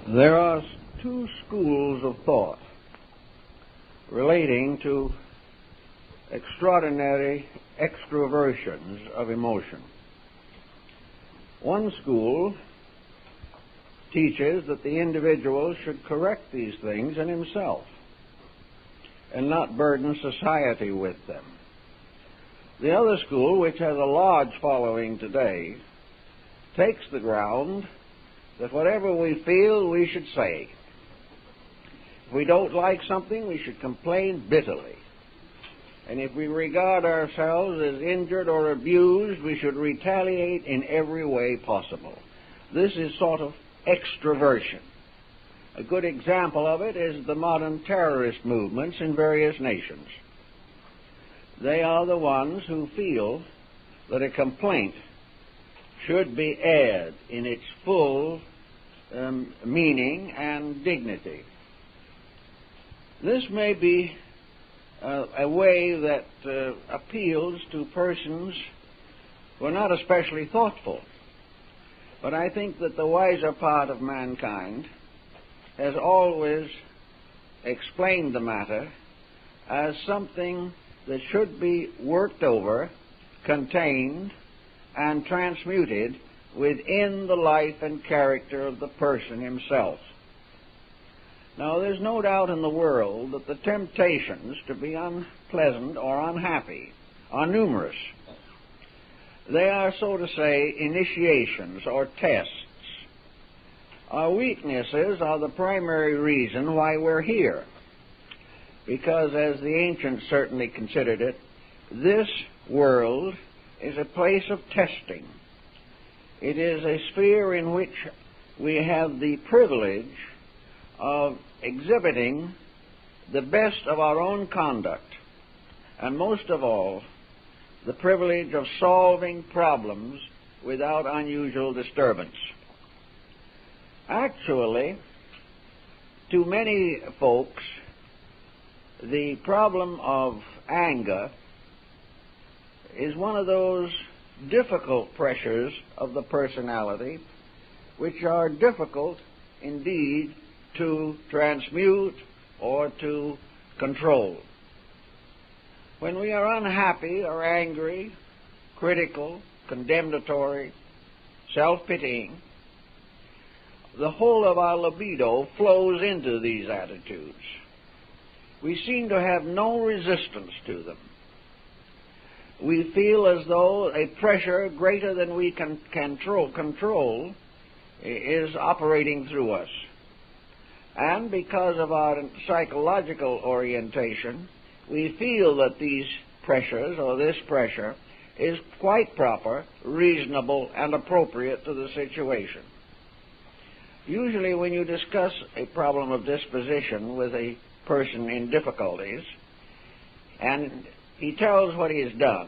There are two schools of thought relating to extraordinary extroversions of emotion. One school teaches that the individual should correct these things in himself and not burden society with them. The other school, which has a large following today, takes the ground that whatever we feel, we should say. If we don't like something, we should complain bitterly. And if we regard ourselves as injured or abused, we should retaliate in every way possible. This is sort of extroversion. A good example of it is the modern terrorist movements in various nations. They are the ones who feel that a complaint should be aired in its full meaning and dignity. This may be a way that appeals to persons who are not especially thoughtful, but I think that the wiser part of mankind has always explained the matter as something that should be worked over, contained, and transmuted within the life and character of the person himself. Now, there's no doubt in the world that the temptations to be unpleasant or unhappy are numerous. They are, so to say, initiations or tests. Our weaknesses are the primary reason why we're here, because, as the ancients certainly considered it, this world is a place of testing. It is a sphere in which we have the privilege of exhibiting the best of our own conduct, and most of all, the privilege of solving problems without unusual disturbance. Actually, to many folks, the problem of anger is one of those difficult pressures of the personality which are difficult indeed to transmute or to control. When we are unhappy or angry, critical, condemnatory, self-pitying, the whole of our libido flows into these attitudes. We seem to have no resistance to them. We feel as though a pressure greater than we can control is operating through us. And because of our psychological orientation, we feel that these pressures, or this pressure, is quite proper, reasonable, and appropriate to the situation. Usually when you discuss a problem of disposition with a person in difficulties, and he tells what he has done,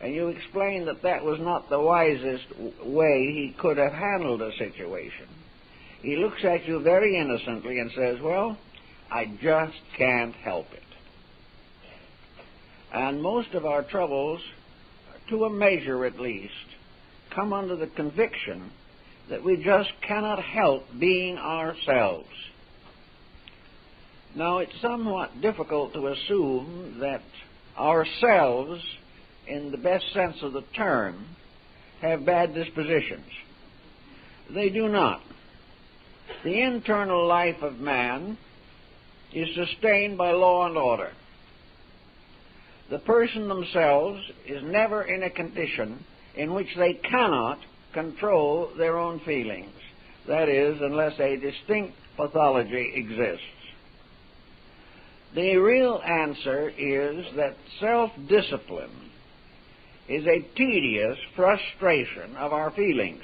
and you explain that that was not the wisest way he could have handled a situation, he looks at you very innocently and says, well, I just can't help it. And most of our troubles, to a measure at least, come under the conviction that we just cannot help being ourselves. Now, it's somewhat difficult to assume that ourselves, in the best sense of the term, have bad dispositions. They do not. The internal life of man is sustained by law and order. The person themselves is never in a condition in which they cannot control their own feelings. That is, unless a distinct pathology exists. The real answer is that self-discipline is a tedious frustration of our feelings.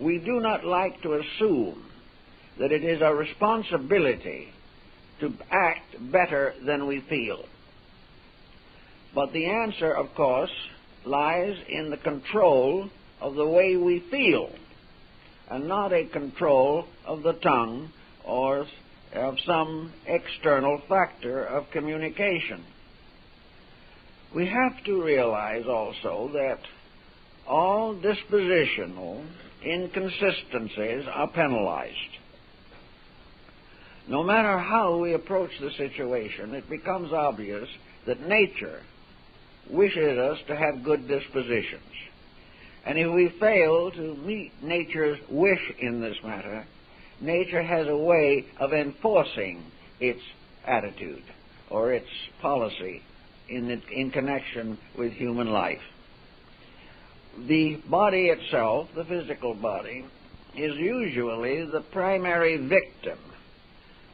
We do not like to assume that it is our responsibility to act better than we feel. But the answer, of course, lies in the control of the way we feel, and not a control of the tongue or of some external factor of communication. We have to realize also that all dispositional inconsistencies are penalized. No matter how we approach the situation, it becomes obvious that nature wishes us to have good dispositions. And if we fail to meet nature's wish in this matter, nature has a way of enforcing its attitude or its policy in connection with human life. The body itself, the physical body, is usually the primary victim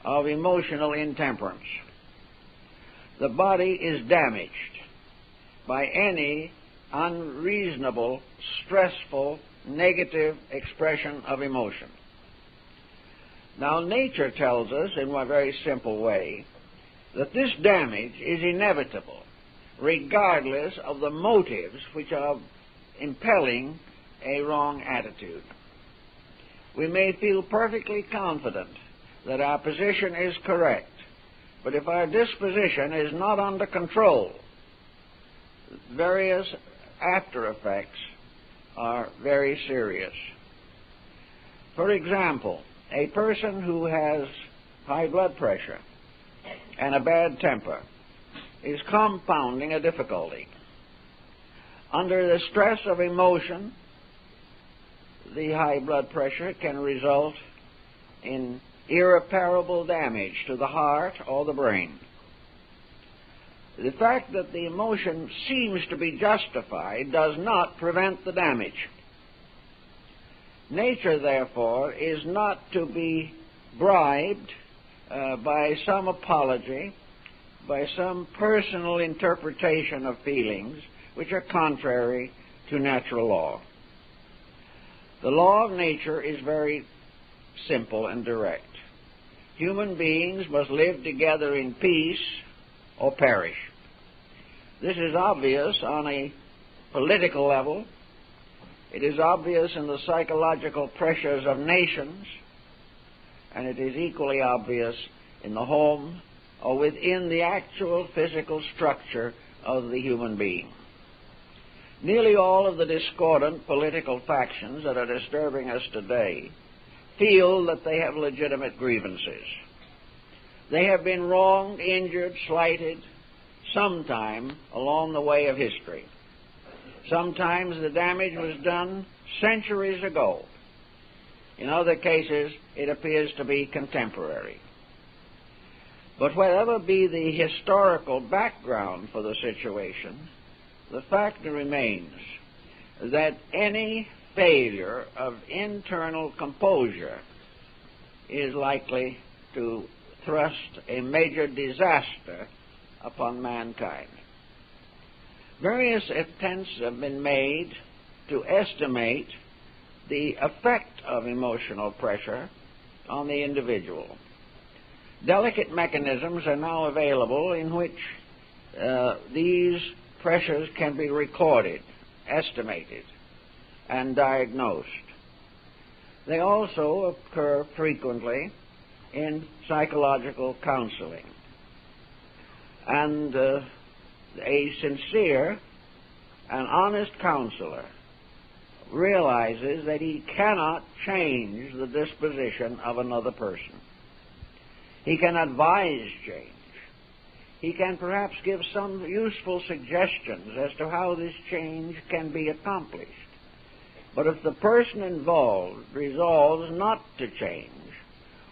of emotional intemperance. The body is damaged by any unreasonable, stressful, negative expression of emotion. Now, nature tells us in a very simple way that this damage is inevitable, regardless of the motives which are impelling a wrong attitude. We may feel perfectly confident that our position is correct, but if our disposition is not under control, various after effects are very serious. For example, a person who has high blood pressure and a bad temper is compounding a difficulty. Under the stress of emotion, the high blood pressure can result in irreparable damage to the heart or the brain. The fact that the emotion seems to be justified does not prevent the damage. Nature, therefore, is not to be bribed by some apology, by some personal interpretation of feelings which are contrary to natural law. The law of nature is very simple and direct. Human beings must live together in peace or perish. This is obvious on a political level. It is obvious in the psychological pressures of nations, and it is equally obvious in the home or within the actual physical structure of the human being. Nearly all of the discordant political factions that are disturbing us today feel that they have legitimate grievances. They have been wronged, injured, slighted sometime along the way of history. Sometimes the damage was done centuries ago. In other cases, it appears to be contemporary. But whatever be the historical background for the situation, the fact remains that any failure of internal composure is likely to thrust a major disaster upon mankind. Various attempts have been made to estimate the effect of emotional pressure on the individual. Delicate mechanisms are now available in which these pressures can be recorded, estimated, and diagnosed. They also occur frequently in psychological counseling. And a sincere and honest counselor realizes that he cannot change the disposition of another person. He can advise change. He can perhaps give some useful suggestions as to how this change can be accomplished. But if the person involved resolves not to change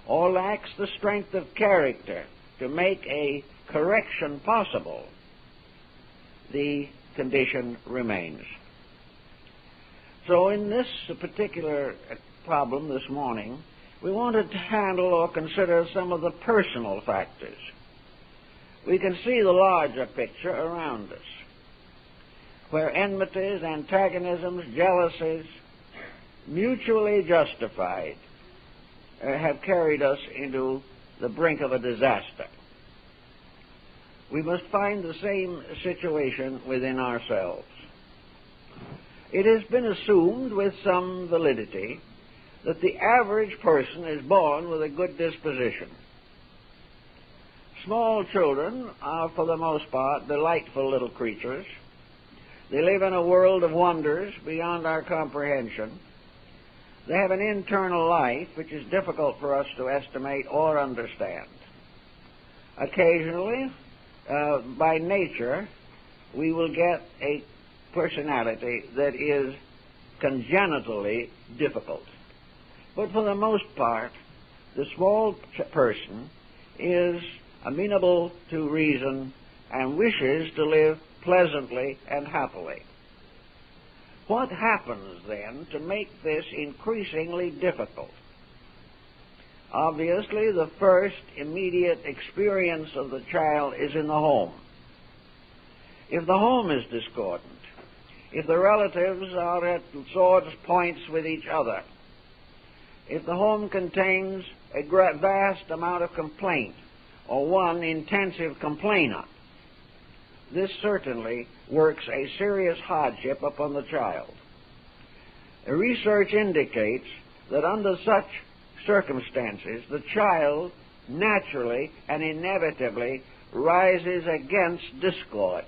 or lacks the strength of character to make a correction possible, the condition remains. So in this particular problem this morning, we wanted to handle or consider some of the personal factors. We can see the larger picture around us, where enmities, antagonisms, jealousies, mutually justified, have carried us into the brink of a disaster. We must find the same situation within ourselves. It has been assumed with some validity that the average person is born with a good disposition. Small children are, for the most part, delightful little creatures. They live in a world of wonders beyond our comprehension. They have an internal life which is difficult for us to estimate or understand. Occasionally, by nature, we will get a personality that is congenitally difficult. But for the most part, the small person is amenable to reason and wishes to live pleasantly and happily. What happens then to make this increasingly difficult? Obviously, the first immediate experience of the child is in the home. If the home is discordant, if the relatives are at swords' points with each other, if the home contains a vast amount of complaint or one intensive complainer, this certainly works a serious hardship upon the child. Research indicates that under such circumstances, the child naturally and inevitably rises against discord.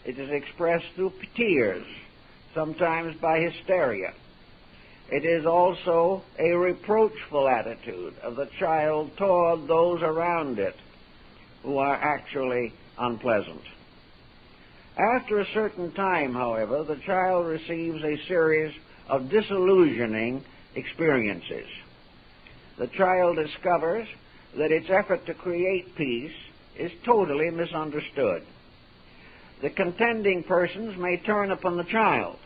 It is expressed through tears, sometimes by hysteria. It is also a reproachful attitude of the child toward those around it who are actually unpleasant. After a certain time, however, the child receives a series of disillusioning experiences. The child discovers that its effort to create peace is totally misunderstood. The contending persons may turn upon the child.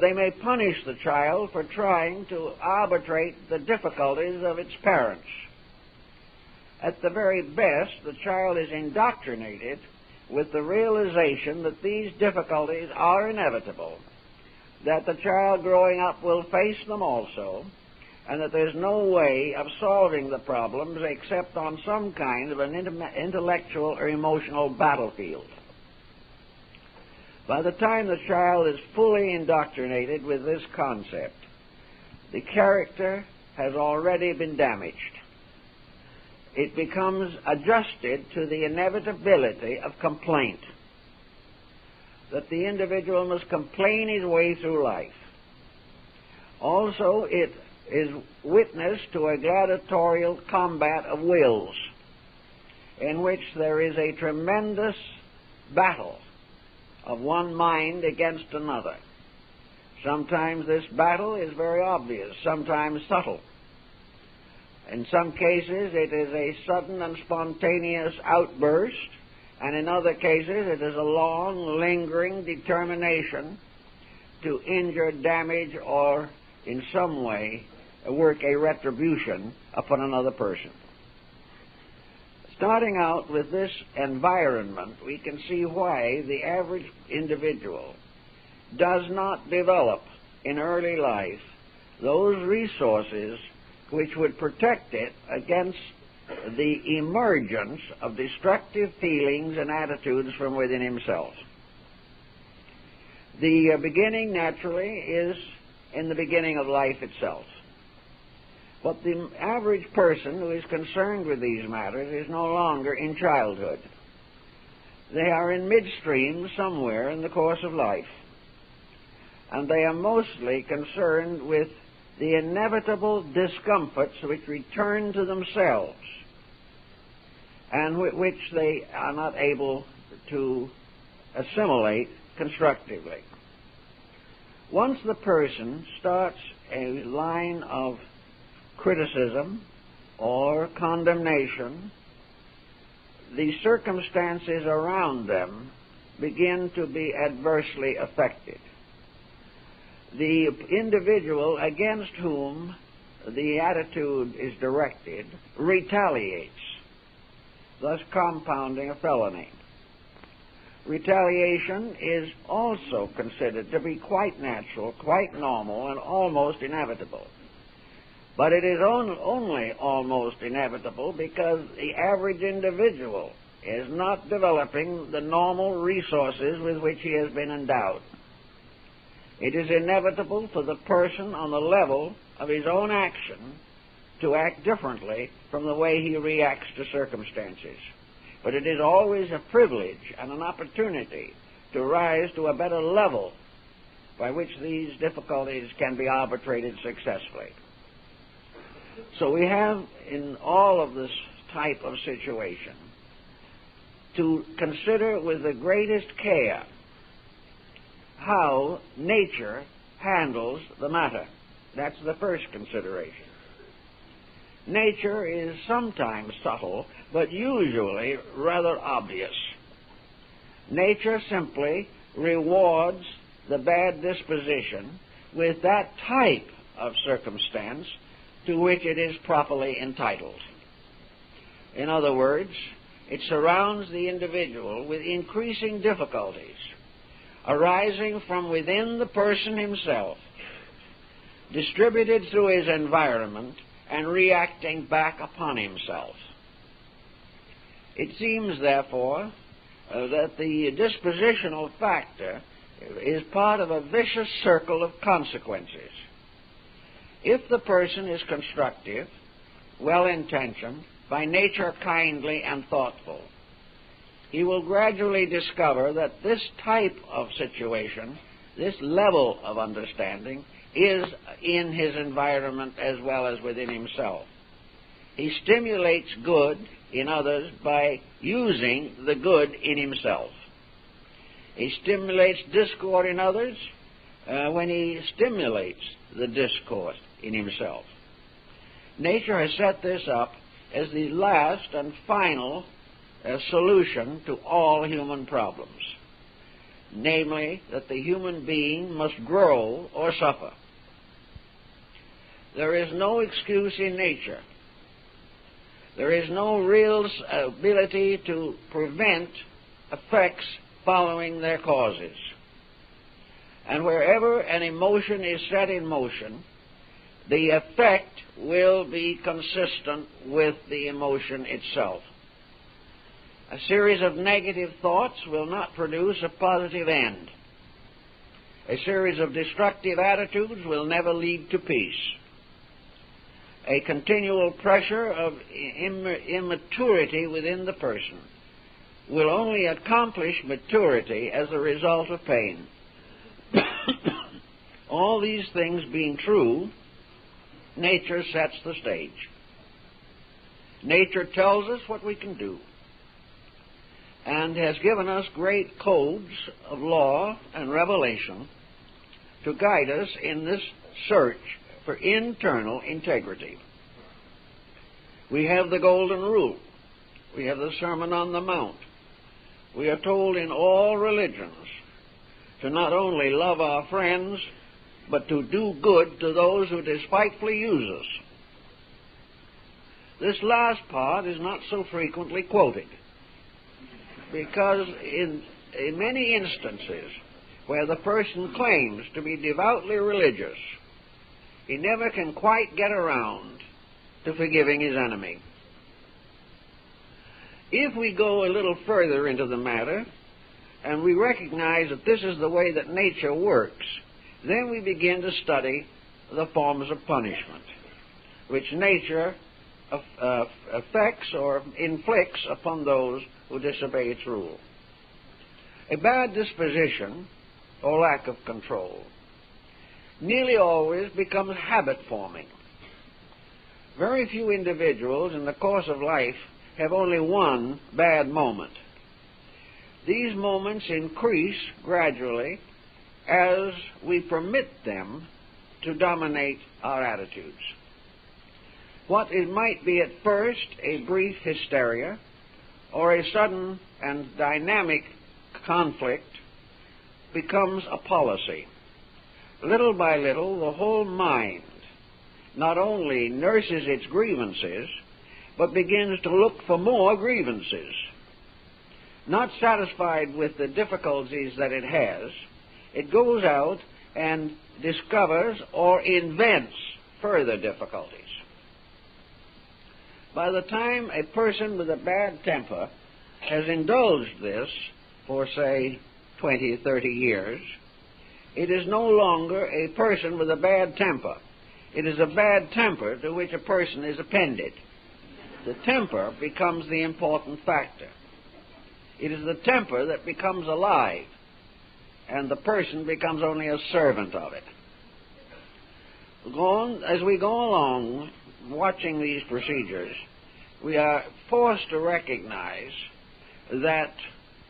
They may punish the child for trying to arbitrate the difficulties of its parents. At the very best, the child is indoctrinated with the realization that these difficulties are inevitable, that the child growing up will face them also, and that there's no way of solving the problems except on some kind of an intellectual or emotional battlefield. By the time the child is fully indoctrinated with this concept, the character has already been damaged. It becomes adjusted to the inevitability of complaint, that the individual must complain his way through life. Also, it is witness to a gladiatorial combat of wills in which there is a tremendous battle of one mind against another. Sometimes this battle is very obvious, sometimes subtle. In some cases it is a sudden and spontaneous outburst, and in other cases it is a long, lingering determination to injure, damage, or in some way work a retribution upon another person. Starting out with this environment, we can see why the average individual does not develop in early life those resources which would protect it against the emergence of destructive feelings and attitudes from within himself. The beginning, naturally, is in the beginning of life itself. But the average person who is concerned with these matters is no longer in childhood. They are in midstream somewhere in the course of life, and they are mostly concerned with the inevitable discomforts which return to themselves and which they are not able to assimilate constructively. Once the person starts a line of criticism or condemnation, the circumstances around them begin to be adversely affected. The individual against whom the attitude is directed retaliates, thus compounding a felony. Retaliation is also considered to be quite natural, quite normal, and almost inevitable. But it is only almost inevitable because the average individual is not developing the normal resources with which he has been endowed. It is inevitable for the person on the level of his own action to act differently from the way he reacts to circumstances. But it is always a privilege and an opportunity to rise to a better level by which these difficulties can be arbitrated successfully. So we have in all of this type of situation to consider with the greatest care how nature handles the matter. That's the first consideration. Nature is sometimes subtle, but usually rather obvious. Nature simply rewards the bad disposition with that type of circumstance to which it is properly entitled. In other words, it surrounds the individual with increasing difficulties arising from within the person himself, distributed through his environment and reacting back upon himself. It seems, therefore, that the dispositional factor is part of a vicious circle of consequences. If the person is constructive, well-intentioned, by nature kindly and thoughtful, he will gradually discover that this type of situation, this level of understanding, is in his environment as well as within himself. He stimulates good in others by using the good in himself. He stimulates discord in others when he stimulates the discord in himself. Nature has set this up as the last and final solution to all human problems, namely that the human being must grow or suffer. There is no excuse in nature. There is no real ability to prevent effects following their causes. And wherever an emotion is set in motion, the effect will be consistent with the emotion itself. A series of negative thoughts will not produce a positive end. A series of destructive attitudes will never lead to peace. A continual pressure of immaturity within the person will only accomplish maturity as a result of pain. All these things being true, nature sets the stage. Nature tells us what we can do and has given us great codes of law and revelation to guide us in this search for internal integrity. We have the Golden Rule. We have the Sermon on the Mount. We are told in all religions to not only love our friends, but to do good to those who despitefully use us. This last part is not so frequently quoted, because in many instances where the person claims to be devoutly religious, he never can quite get around to forgiving his enemy. If we go a little further into the matter, and we recognize that this is the way that nature works, then we begin to study the forms of punishment, which nature affects or inflicts upon those who disobey its rule. A bad disposition, or lack of control, nearly always becomes habit-forming. Very few individuals in the course of life have only one bad moment. These moments increase gradually as we permit them to dominate our attitudes. What it might be at first a brief hysteria or a sudden and dynamic conflict becomes a policy. Little by little, the whole mind not only nurses its grievances, but begins to look for more grievances. Not satisfied with the difficulties that it has, it goes out and discovers or invents further difficulties. By the time a person with a bad temper has indulged this for, say, 20, 30 years, it is no longer a person with a bad temper. It is a bad temper to which a person is appended. The temper becomes the important factor. It is the temper that becomes alive. and the person becomes only a servant of it. As we go along watching these procedures, we are forced to recognize that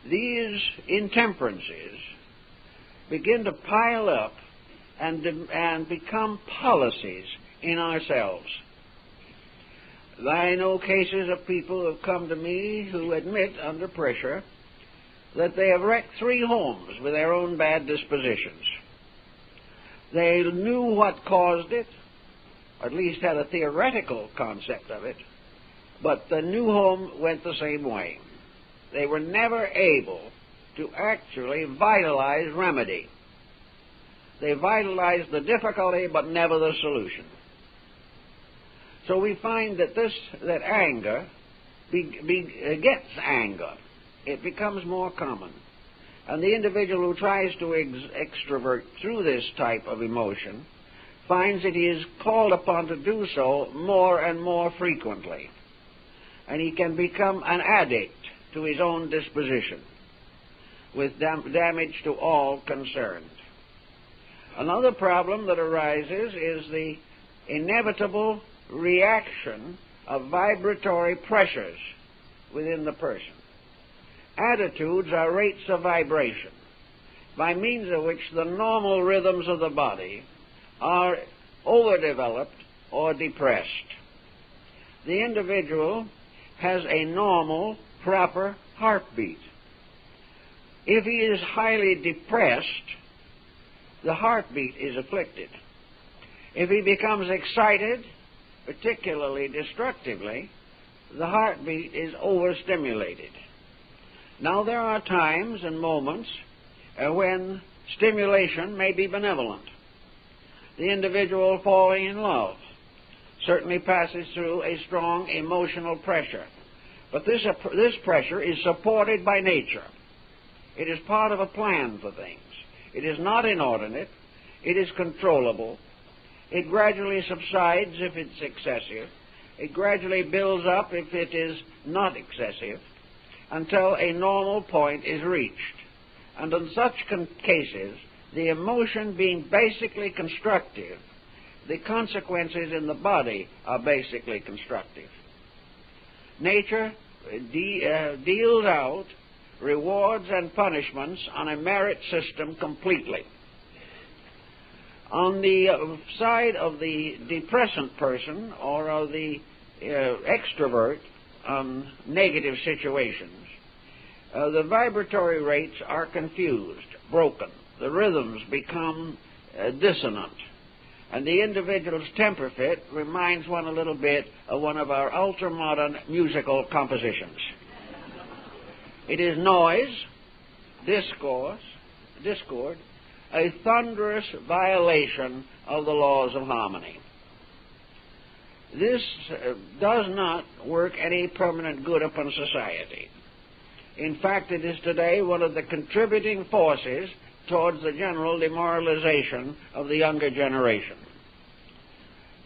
these intemperances begin to pile up and become policies in ourselves. I know cases of people who have come to me who admit under pressure that they have wrecked 3 homes with their own bad dispositions. They knew what caused it, or at least had a theoretical concept of it, but the new home went the same way. They were never able to actually vitalize remedy. They vitalized the difficulty, but never the solution. So we find that anger begets anger. It becomes more common. And the individual who tries to extrovert through this type of emotion finds that he is called upon to do so more and more frequently. And he can become an addict to his own disposition, with damage to all concerned. Another problem that arises is the inevitable reaction of vibratory pressures within the person. Attitudes are rates of vibration, by means of which the normal rhythms of the body are overdeveloped or depressed. The individual has a normal, proper heartbeat. If he is highly depressed, the heartbeat is afflicted. If he becomes excited, particularly destructively, the heartbeat is overstimulated. Now, there are times and moments when stimulation may be benevolent. The individual falling in love certainly passes through a strong emotional pressure. But this pressure is supported by nature. It is part of a plan for things. It is not inordinate. It is controllable. It gradually subsides if it's excessive. It gradually builds up if it is not excessive, until a normal point is reached. And in such cases, the emotion being basically constructive, the consequences in the body are basically constructive. Nature deals out rewards and punishments on a merit system completely. On the side of the depressant person or of the extrovert on negative situations, the vibratory rates are confused, broken. The rhythms become dissonant. And the individual's temper fit reminds one a little bit of one of our ultra-modern musical compositions. It is noise, discord, a thunderous violation of the laws of harmony. This does not work any permanent good upon society. In fact, it is today one of the contributing forces towards the general demoralization of the younger generation.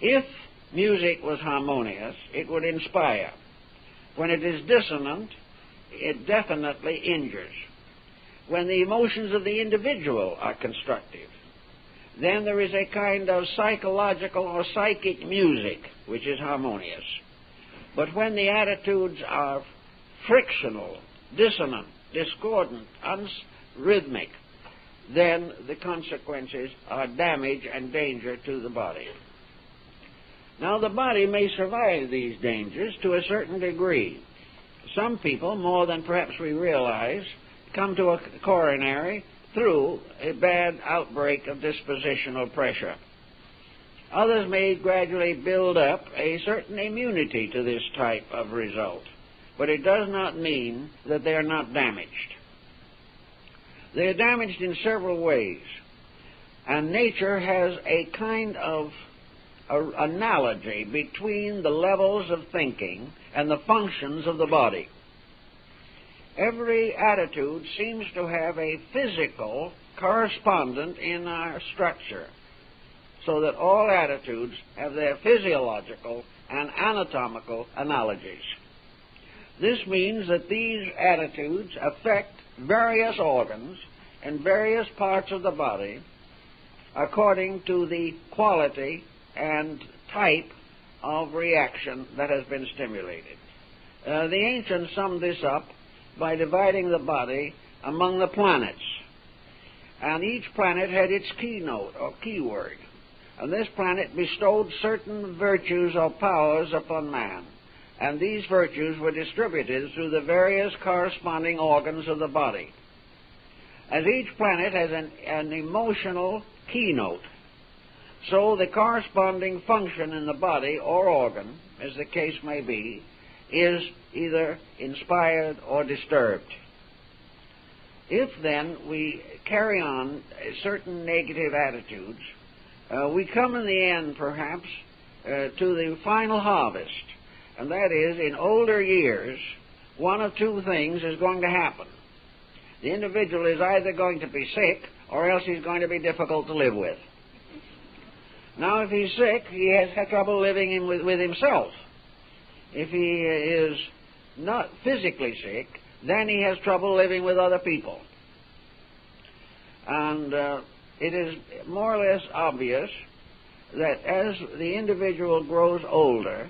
If music was harmonious, it would inspire. When it is dissonant, it definitely injures. When the emotions of the individual are constructive, then there is a kind of psychological or psychic music which is harmonious. But when the attitudes are frictional, dissonant, discordant, unrhythmic, then the consequences are damage and danger to the body. Now, the body may survive these dangers to a certain degree. Some people, more than perhaps we realize, come to a coronary through a bad outbreak of dispositional pressure. Others may gradually build up a certain immunity to this type of result, but it does not mean that they are not damaged. They are damaged in several ways, and nature has a kind of analogy between the levels of thinking and the functions of the body. Every attitude seems to have a physical correspondent in our structure, so that all attitudes have their physiological and anatomical analogies. This means that these attitudes affect various organs in various parts of the body according to the quality and type of reaction that has been stimulated. The ancients summed this up by dividing the body among the planets. And each planet had its keynote or keyword. And this planet bestowed certain virtues or powers upon man. And these virtues were distributed through the various corresponding organs of the body. As each planet has an emotional keynote, so the corresponding function in the body or organ, as the case may be, is either inspired or disturbed. If then we carry on certain negative attitudes, we come in the end perhaps to the final harvest, and that is, in older years, one of two things is going to happen. The individual is either going to be sick or else he's going to be difficult to live with. Now, if he's sick, he has had trouble living with himself. If he is not physically sick, then he has trouble living with other people. And it is more or less obvious that as the individual grows older,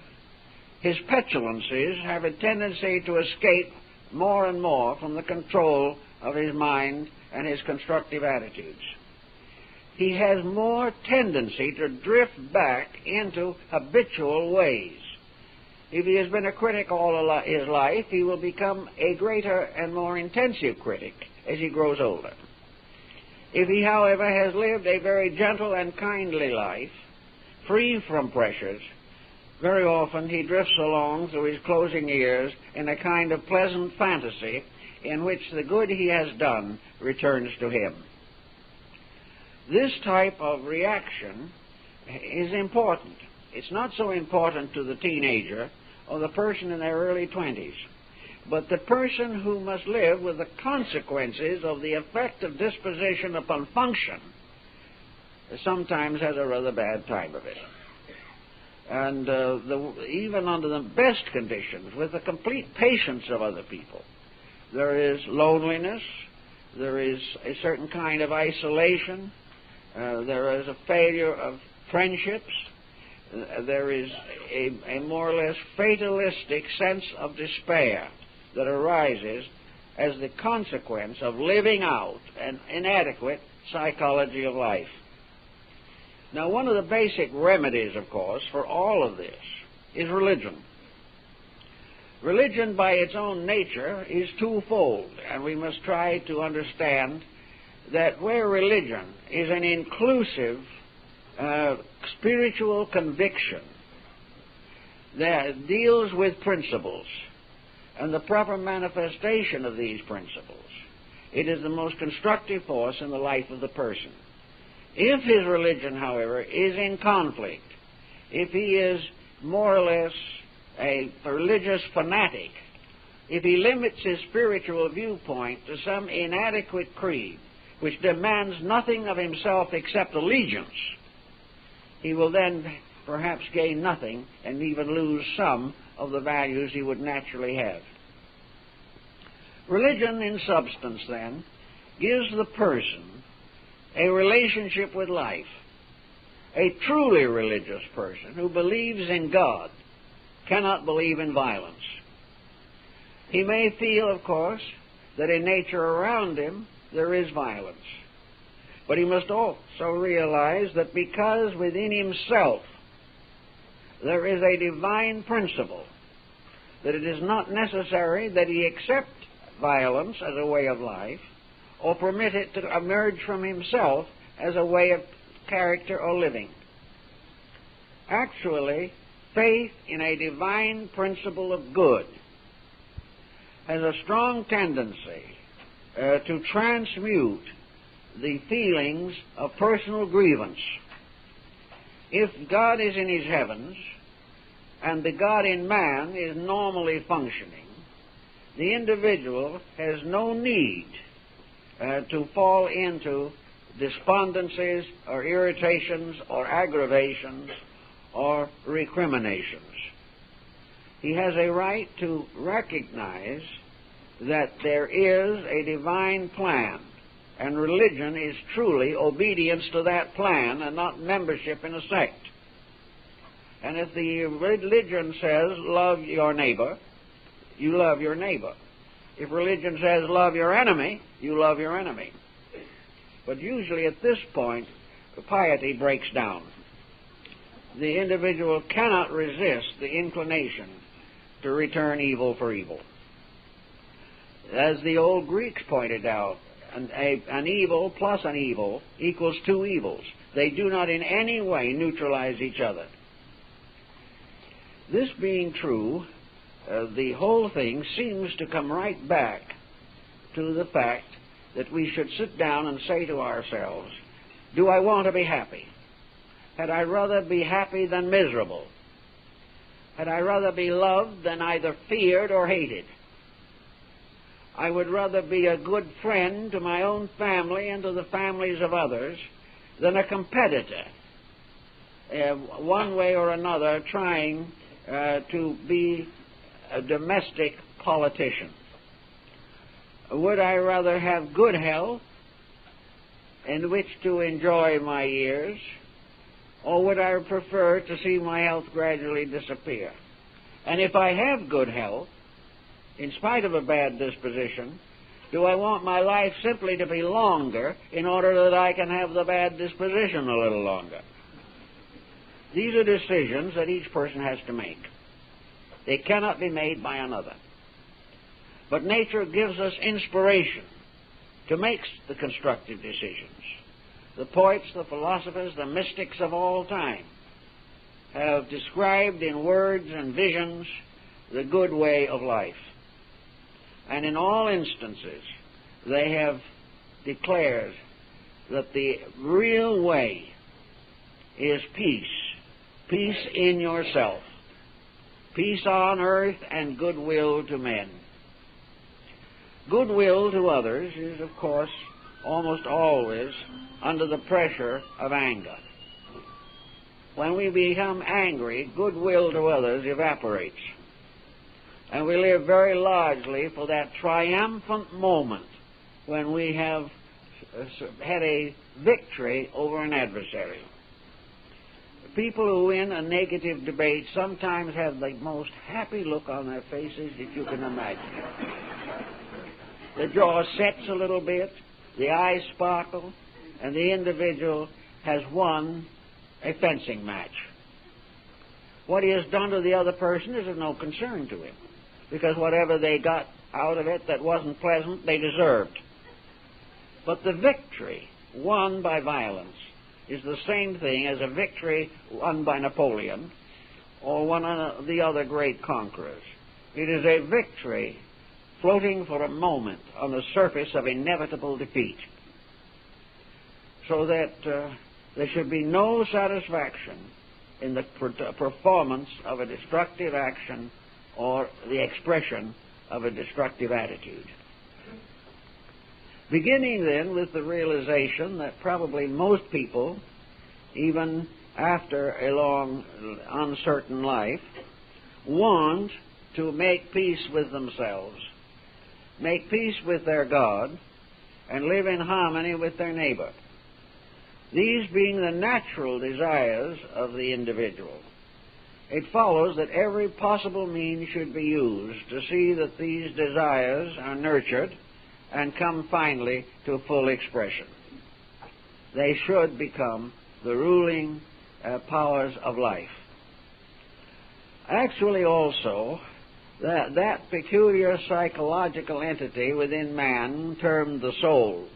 his petulancies have a tendency to escape more and more from the control of his mind and his constructive attitudes. He has more tendency to drift back into habitual ways. If he has been a critic all his life, he will become a greater and more intensive critic as he grows older. If he, however, has lived a very gentle and kindly life, free from pressures, very often he drifts along through his closing years in a kind of pleasant fantasy in which the good he has done returns to him. This type of reaction is important. It's not so important to the teenager or the person in their early 20s, but the person who must live with the consequences of the effect of disposition upon function sometimes has a rather bad time of it. And even under the best conditions, with the complete patience of other people, there is loneliness, there is a certain kind of isolation, there is a failure of friendships, there is a more or less fatalistic sense of despair that arises as the consequence of living out an inadequate psychology of life. Now, one of the basic remedies, of course, for all of this is religion. Religion, by its own nature, is twofold, and we must try to understand that where religion is an inclusive spiritual conviction that deals with principles and the proper manifestation of these principles, it is the most constructive force in the life of the person. If his religion, however, is in conflict, if he is more or less a religious fanatic, if he limits his spiritual viewpoint to some inadequate creed which demands nothing of himself except allegiance, he will then perhaps gain nothing and even lose some of the values he would naturally have. Religion, in substance, then, gives the person a relationship with life. A truly religious person who believes in God cannot believe in violence. He may feel, of course, that in nature around him there is violence. But he must also realize that because within himself there is a divine principle, that it is not necessary that he accept violence as a way of life or permit it to emerge from himself as a way of character or living. Actually, faith in a divine principle of good has a strong tendency to transmute the feelings of personal grievance. If God is in his heavens and the God in man is normally functioning, the individual has no need to fall into despondencies or irritations or aggravations or recriminations. He has a right to recognize that there is a divine plan And religion is truly obedience to that plan and not membership in a sect. And if the religion says, love your neighbor, you love your neighbor. If religion says, love your enemy, you love your enemy. But usually at this point, piety breaks down. The individual cannot resist the inclination to return evil for evil. As the old Greeks pointed out, an evil plus an evil equals two evils. They do not in any way neutralize each other. This being true, the whole thing seems to come right back to the fact that we should sit down and say to ourselves, do I want to be happy? Had I rather be happy than miserable? Had I rather be loved than either feared or hated? I would rather be a good friend to my own family and to the families of others than a competitor, one way or another trying to be a domestic politician. Would I rather have good health in which to enjoy my years, or would I prefer to see my health gradually disappear? And if I have good health, in spite of a bad disposition, do I want my life simply to be longer in order that I can have the bad disposition a little longer? These are decisions that each person has to make. They cannot be made by another. But nature gives us inspiration to make the constructive decisions. The poets, the philosophers, the mystics of all time have described in words and visions the good way of life. And in all instances, they have declared that the real way is peace. Peace in yourself. Peace on earth and goodwill to men. Goodwill to others is, of course, almost always under the pressure of anger. When we become angry, goodwill to others evaporates. And we live very largely for that triumphant moment when we have had a victory over an adversary. People who win a negative debate sometimes have the most happy look on their faces that you can imagine. The jaw sets a little bit, the eyes sparkle, and the individual has won a fencing match. What he has done to the other person is of no concern to him, because whatever they got out of it that wasn't pleasant, they deserved. But the victory won by violence is the same thing as a victory won by Napoleon or one of the other great conquerors. It is a victory floating for a moment on the surface of inevitable defeat, so that there should be no satisfaction in the performance of a destructive action or the expression of a destructive attitude. Beginning then with the realization that probably most people, even after a long, uncertain life, want to make peace with themselves, make peace with their God, and live in harmony with their neighbor. These being the natural desires of the individual, it follows that every possible means should be used to see that these desires are nurtured and come finally to full expression. They should become the ruling powers of life. Actually also, that peculiar psychological entity within man termed the soul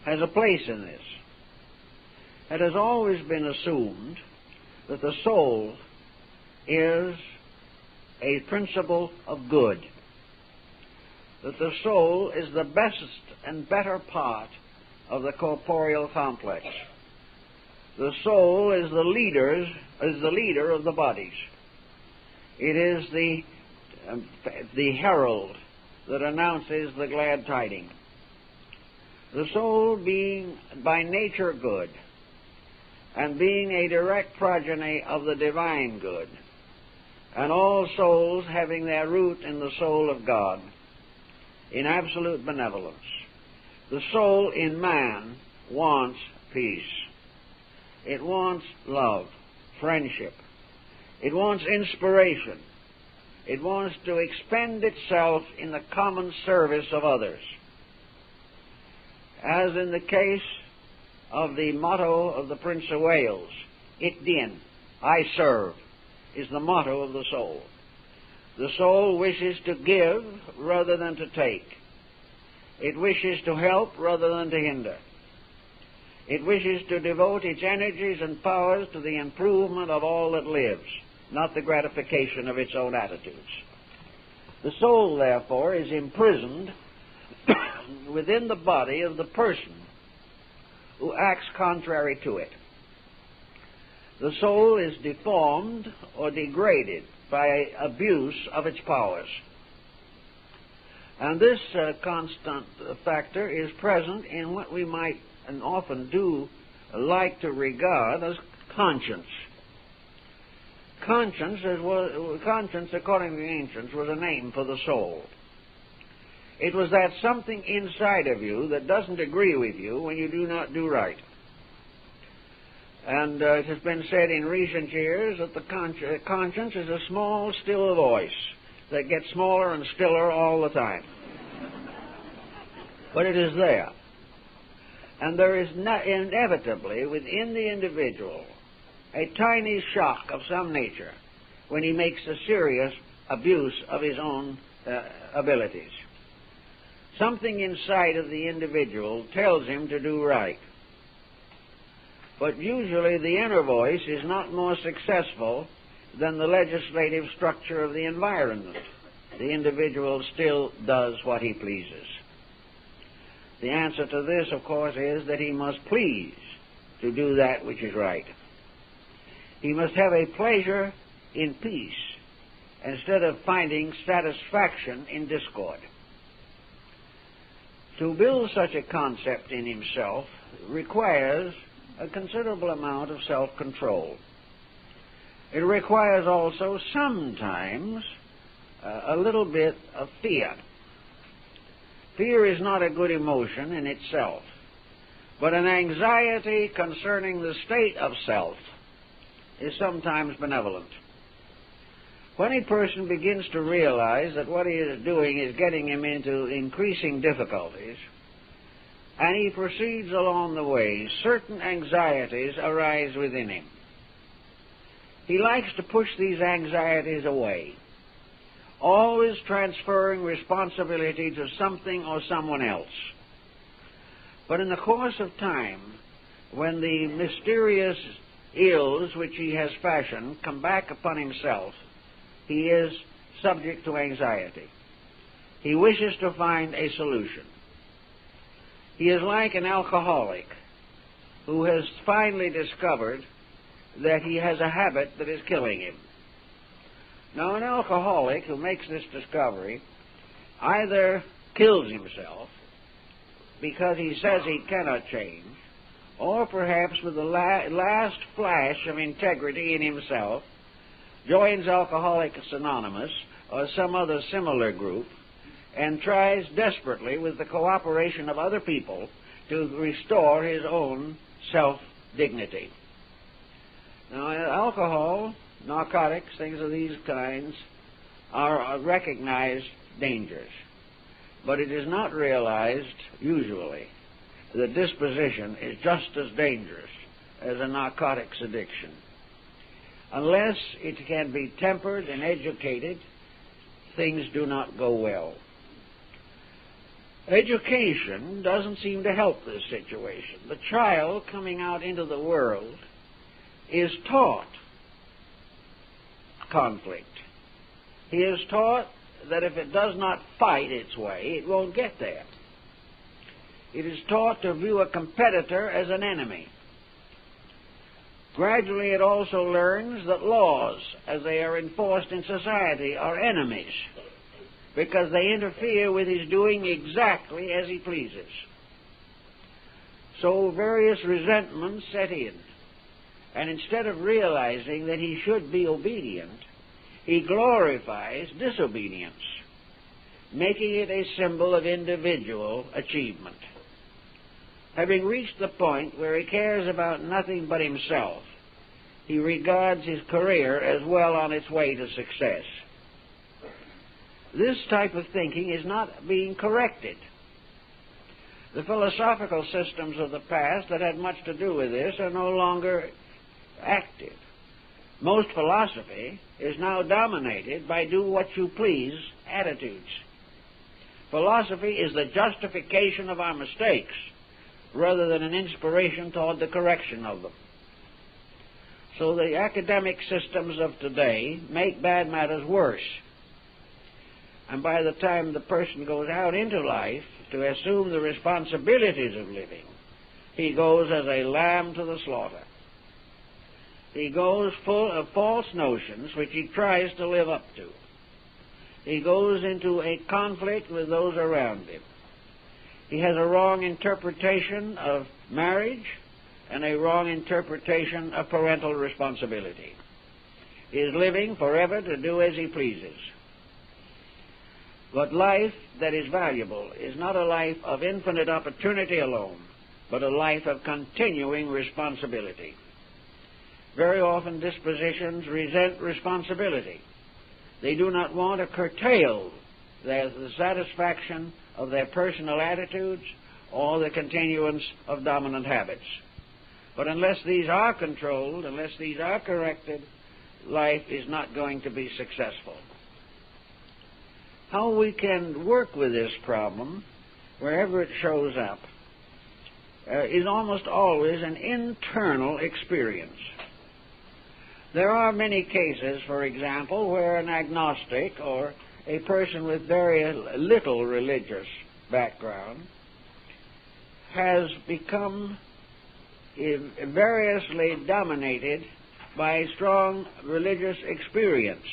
has a place in this. It has always been assumed that the soul is a principle of good, that the soul is the best and better part of the corporeal complex. The soul is the leader of the bodies. It is the herald that announces the glad tidings. The soul being by nature good, and being a direct progeny of the divine good, and all souls having their root in the soul of God, in absolute benevolence, The soul in man wants peace. It wants love, friendship. It wants inspiration. It wants to expend itself in the common service of others. As in the case of the motto of the Prince of Wales, "Ik dien," I serve, is the motto of the soul. The soul wishes to give rather than to take. It wishes to help rather than to hinder. It wishes to devote its energies and powers to the improvement of all that lives, not the gratification of its own attitudes. The soul, therefore, is imprisoned within the body of the person who acts contrary to it. The soul is deformed or degraded by abuse of its powers. And this constant factor is present in what we might and often do like to regard as conscience. Conscience, according to the ancients, was a name for the soul. It was that something inside of you that doesn't agree with you when you do not do right. And it has been said in recent years that the conscience is a small, still voice that gets smaller and stiller all the time. But it is there. And there is inevitably within the individual a tiny shock of some nature when he makes a serious abuse of his own abilities. Something inside of the individual tells him to do right. But usually the inner voice is not more successful than the legislative structure of the environment. The individual still does what he pleases. The answer to this, of course, is that he must please to do that which is right. He must have a pleasure in peace instead of finding satisfaction in discord. To build such a concept in himself requires a considerable amount of self-control. It requires also sometimes a little bit of fear. Fear is not a good emotion in itself, but an anxiety concerning the state of self is sometimes benevolent. When a person begins to realize that what he is doing is getting him into increasing difficulties, and he proceeds along the way, certain anxieties arise within him. He likes to push these anxieties away, always transferring responsibility to something or someone else. But in the course of time, when the mysterious ills which he has fashioned come back upon himself, he is subject to anxiety. He wishes to find a solution. He is like an alcoholic who has finally discovered that he has a habit that is killing him. Now, an alcoholic who makes this discovery either kills himself because he says he cannot change, or perhaps with the last flash of integrity in himself, joins Alcoholics Anonymous or some other similar group and tries desperately, with the cooperation of other people, to restore his own self-dignity. Now, alcohol, narcotics, things of these kinds are recognized dangers, but it is not realized, usually, that disposition is just as dangerous as a narcotics addiction. Unless it can be tempered and educated, things do not go well. Education doesn't seem to help this situation. The child coming out into the world is taught conflict. He is taught that if it does not fight its way, it won't get there. It is taught to view a competitor as an enemy. Gradually, it also learns that laws, as they are enforced in society, are enemies, because they interfere with his doing exactly as he pleases. So various resentments set in, and instead of realizing that he should be obedient, he glorifies disobedience, making it a symbol of individual achievement. having reached the point where he cares about nothing but himself, he regards his career as well on its way to success. This type of thinking is not being corrected. The philosophical systems of the past that had much to do with this are no longer active. Most philosophy is now dominated by do-what-you-please attitudes. Philosophy is the justification of our mistakes rather than an inspiration toward the correction of them. So the academic systems of today make bad matters worse. And by the time the person goes out into life to assume the responsibilities of living, he goes as a lamb to the slaughter. He goes full of false notions which he tries to live up to. He goes into a conflict with those around him. He has a wrong interpretation of marriage and a wrong interpretation of parental responsibility. He is living forever to do as he pleases. But life that is valuable is not a life of infinite opportunity alone, but a life of continuing responsibility. Very often dispositions resent responsibility. They do not want to curtail the satisfaction of their personal attitudes or the continuance of dominant habits. But unless these are controlled, unless these are corrected, life is not going to be successful. How we can work with this problem, wherever it shows up, is almost always an internal experience. There are many cases, for example, where an agnostic or a person with very little religious background has become variously dominated by strong religious experience.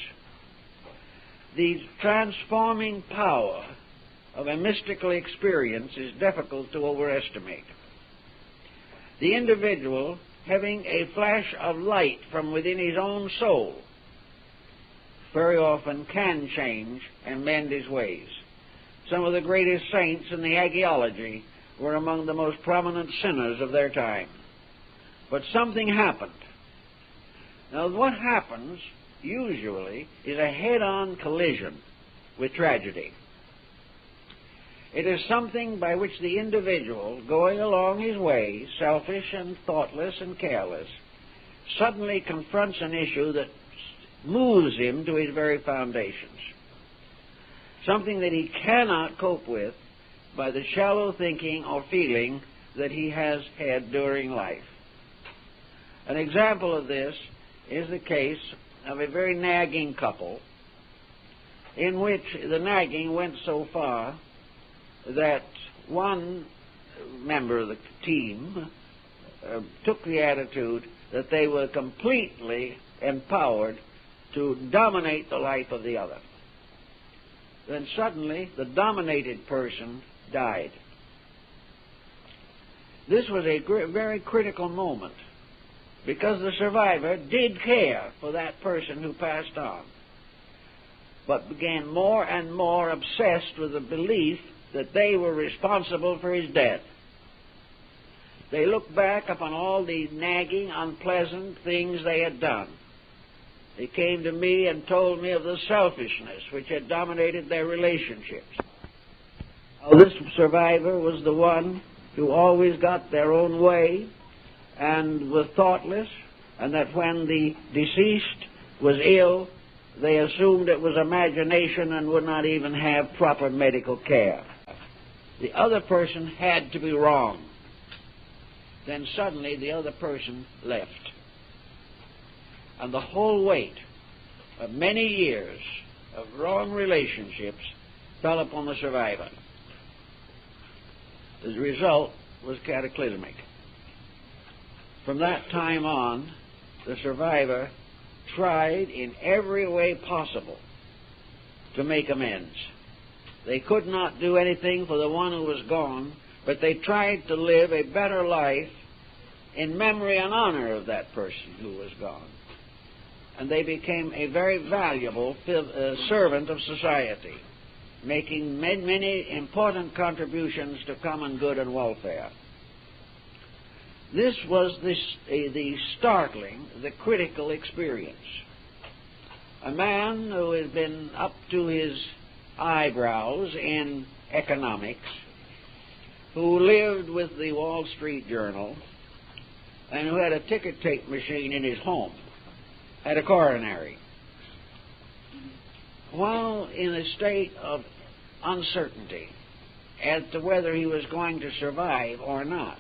The transforming power of a mystical experience is difficult to overestimate. The individual, having a flash of light from within his own soul, very often can change and mend his ways. Some of the greatest saints in the hagiology were among the most prominent sinners of their time. But something happened. Now, what happens usually is a head-on collision with tragedy. It is something by which the individual, going along his way, selfish and thoughtless and careless, suddenly confronts an issue that moves him to his very foundations. Something that he cannot cope with by the shallow thinking or feeling that he has had during life. An example of this is the case of a very nagging couple in which the nagging went so far that one member of the team took the attitude that they were completely empowered to dominate the life of the other. Then suddenly the dominated person died. This was a very critical moment because the survivor did care for that person who passed on, but became more and more obsessed with the belief that they were responsible for his death. They looked back upon all the nagging, unpleasant things they had done. They came to me and told me of the selfishness which had dominated their relationships. How this survivor was the one who always got their own way and was thoughtless, and that when the deceased was ill, they assumed it was imagination and would not even have proper medical care. The other person had to be wrong. Then suddenly the other person left. And the whole weight of many years of wrong relationships fell upon the survivor. The result was cataclysmic. From that time on, the survivor tried in every way possible to make amends. They could not do anything for the one who was gone, but they tried to live a better life in memory and honor of that person who was gone. And they became a very valuable servant of society, making many important contributions to common good and welfare. This was the startling, the critical experience. A man who had been up to his eyebrows in economics, who lived with the Wall Street Journal, and who had a ticket tape machine in his home, had a coronary. While in a state of uncertainty as to whether he was going to survive or not,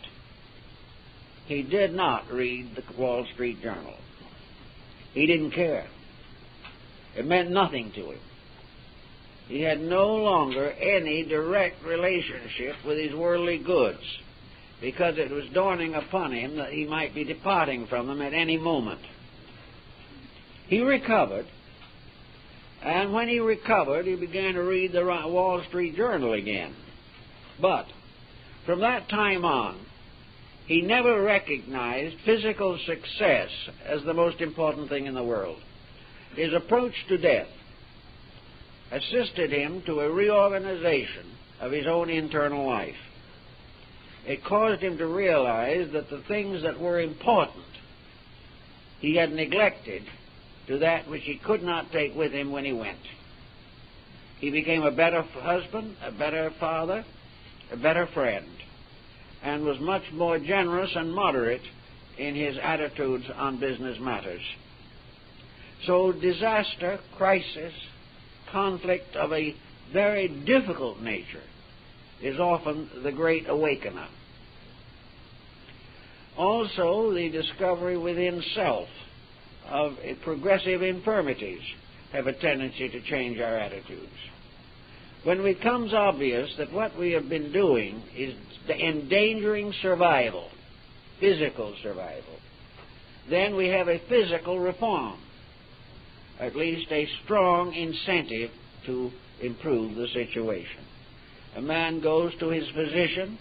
he did not read the Wall Street Journal. He didn't care. It meant nothing to him. He had no longer any direct relationship with his worldly goods, because it was dawning upon him that he might be departing from them at any moment. He recovered, and when he recovered, he began to read the Wall Street Journal again. But from that time on, he never recognized physical success as the most important thing in the world. His approach to death assisted him to a reorganization of his own internal life. It caused him to realize that the things that were important he had neglected to that which he could not take with him when he went. He became a better husband, a better father, a better friend, and was much more generous and moderate in his attitudes on business matters. So disaster, crisis, conflict of a very difficult nature is often the great awakener. Also, the discovery within self of progressive infirmities have a tendency to change our attitudes. When it becomes obvious that what we have been doing is endangering survival, physical survival, then we have a physical reform, at least a strong incentive to improve the situation. A man goes to his physician,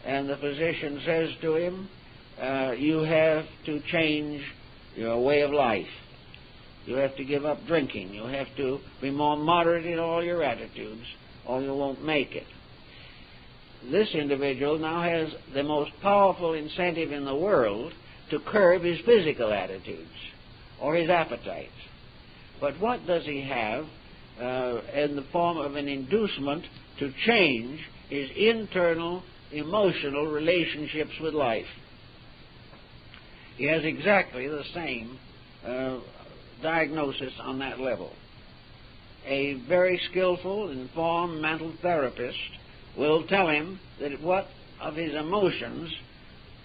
and the physician says to him, you have to change your way of life. You have to give up drinking. You have to be more moderate in all your attitudes, or you won't make it. This individual now has the most powerful incentive in the world to curb his physical attitudes or his appetites. But what does he have in the form of an inducement to change his internal emotional relationships with life? He has exactly the same diagnosis on that level. A very skillful, informed mental therapist will tell him that what of his emotions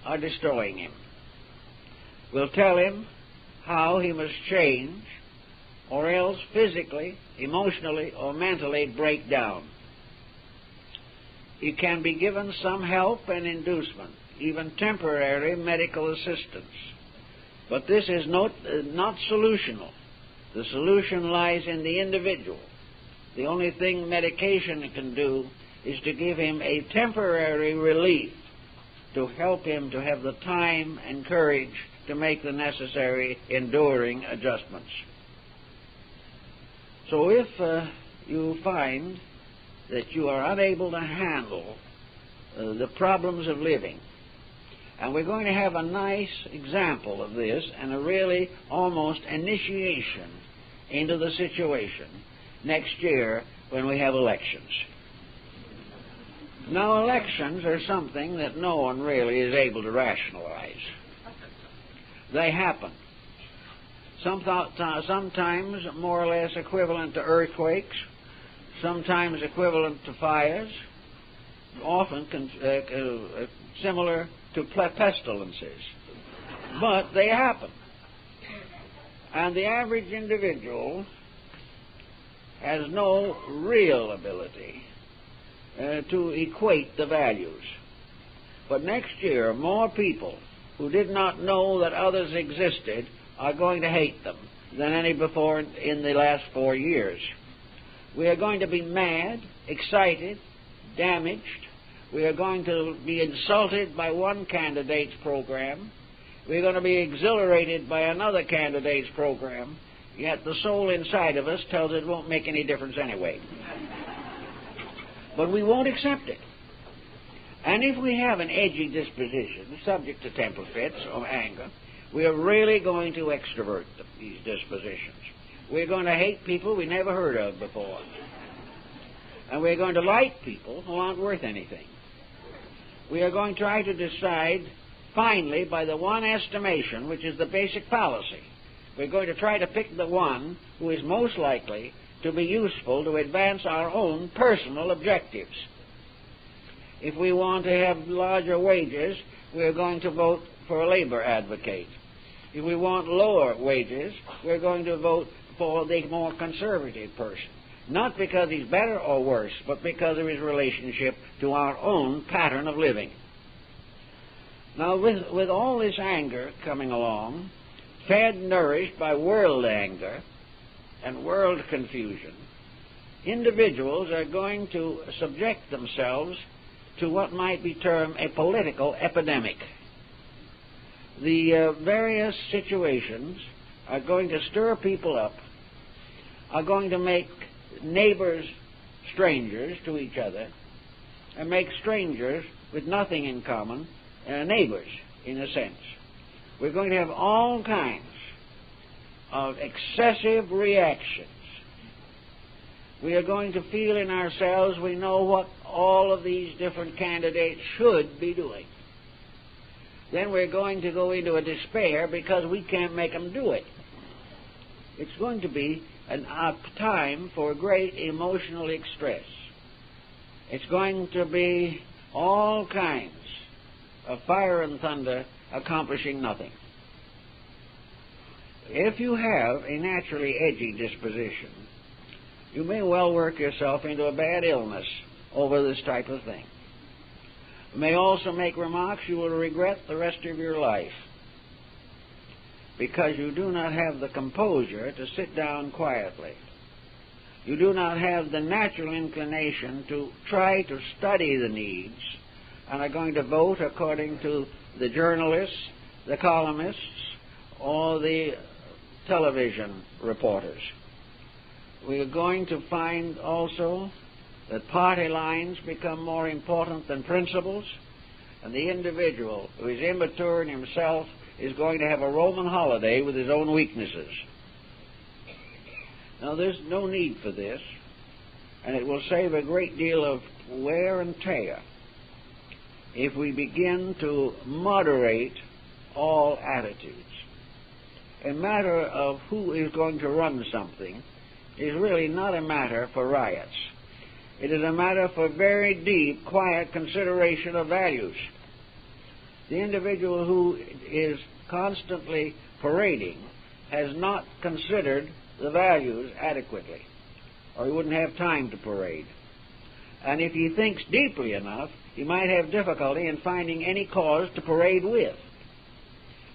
are destroying him. Will tell him how he must change, or else physically, emotionally, or mentally break down. He can be given some help and inducement, even temporary medical assistance. But this is not solutional. The solution lies in the individual. The only thing medication can do is to give him a temporary relief, to help him to have the time and courage to make the necessary enduring adjustments. So if you find that you are unable to handle the problems of living, and we're going to have a nice example of this and a really almost initiation into the situation next year when we have elections. Now, elections are something that no one really is able to rationalize. They happen. Sometimes more or less equivalent to earthquakes, sometimes equivalent to fires, often similar to pestilences. But they happen. And the average individual has no real ability to equate the values. But next year, more people who did not know that others existed are going to hate them than any before in the last 4 years. We are going to be mad, excited, damaged. We are going to be insulted by one candidate's program. We're going to be exhilarated by another candidate's program, yet the soul inside of us tells it won't make any difference anyway. But we won't accept it. And if we have an edgy disposition, subject to temper fits or anger, we are really going to extrovert these dispositions. We're going to hate people we never heard of before. And we're going to like people who aren't worth anything. We are going to try to decide, finally, by the one estimation, which is the basic fallacy. We're going to try to pick the one who is most likely to be useful to advance our own personal objectives. If we want to have larger wages, we're going to vote for a labor advocate. If we want lower wages, we're going to vote for the more conservative person. Not because he's better or worse, but because of his relationship to our own pattern of living. Now, with all this anger coming along, fed, nourished by world anger and world confusion, individuals are going to subject themselves to what might be termed a political epidemic. The various situations are going to stir people up, are going to make neighbors strangers to each other, and make strangers with nothing in common neighbors, in a sense. We're going to have all kinds of excessive reactions. We are going to feel in ourselves we know what all of these different candidates should be doing. Then we're going to go into a despair because we can't make them do it. It's going to be a time for great emotional distress. It's going to be all kinds of fire and thunder accomplishing nothing. If you have a naturally edgy disposition, you may well work yourself into a bad illness over this type of thing. You may also make remarks you will regret the rest of your life, because you do not have the composure to sit down quietly. You do not have the natural inclination to try to study the needs and are going to vote according to the journalists, the columnists, or the television reporters. We are going to find also that party lines become more important than principles, and the individual who is immature in himself is going to have a Roman holiday with his own weaknesses. Now, there's no need for this, and it will save a great deal of wear and tear if we begin to moderate all attitudes. A matter of who is going to run something is really not a matter for riots. It is a matter for very deep, quiet consideration of values. The individual who is constantly parading has not considered the values adequately, or he wouldn't have time to parade. And if he thinks deeply enough, he might have difficulty in finding any cause to parade with.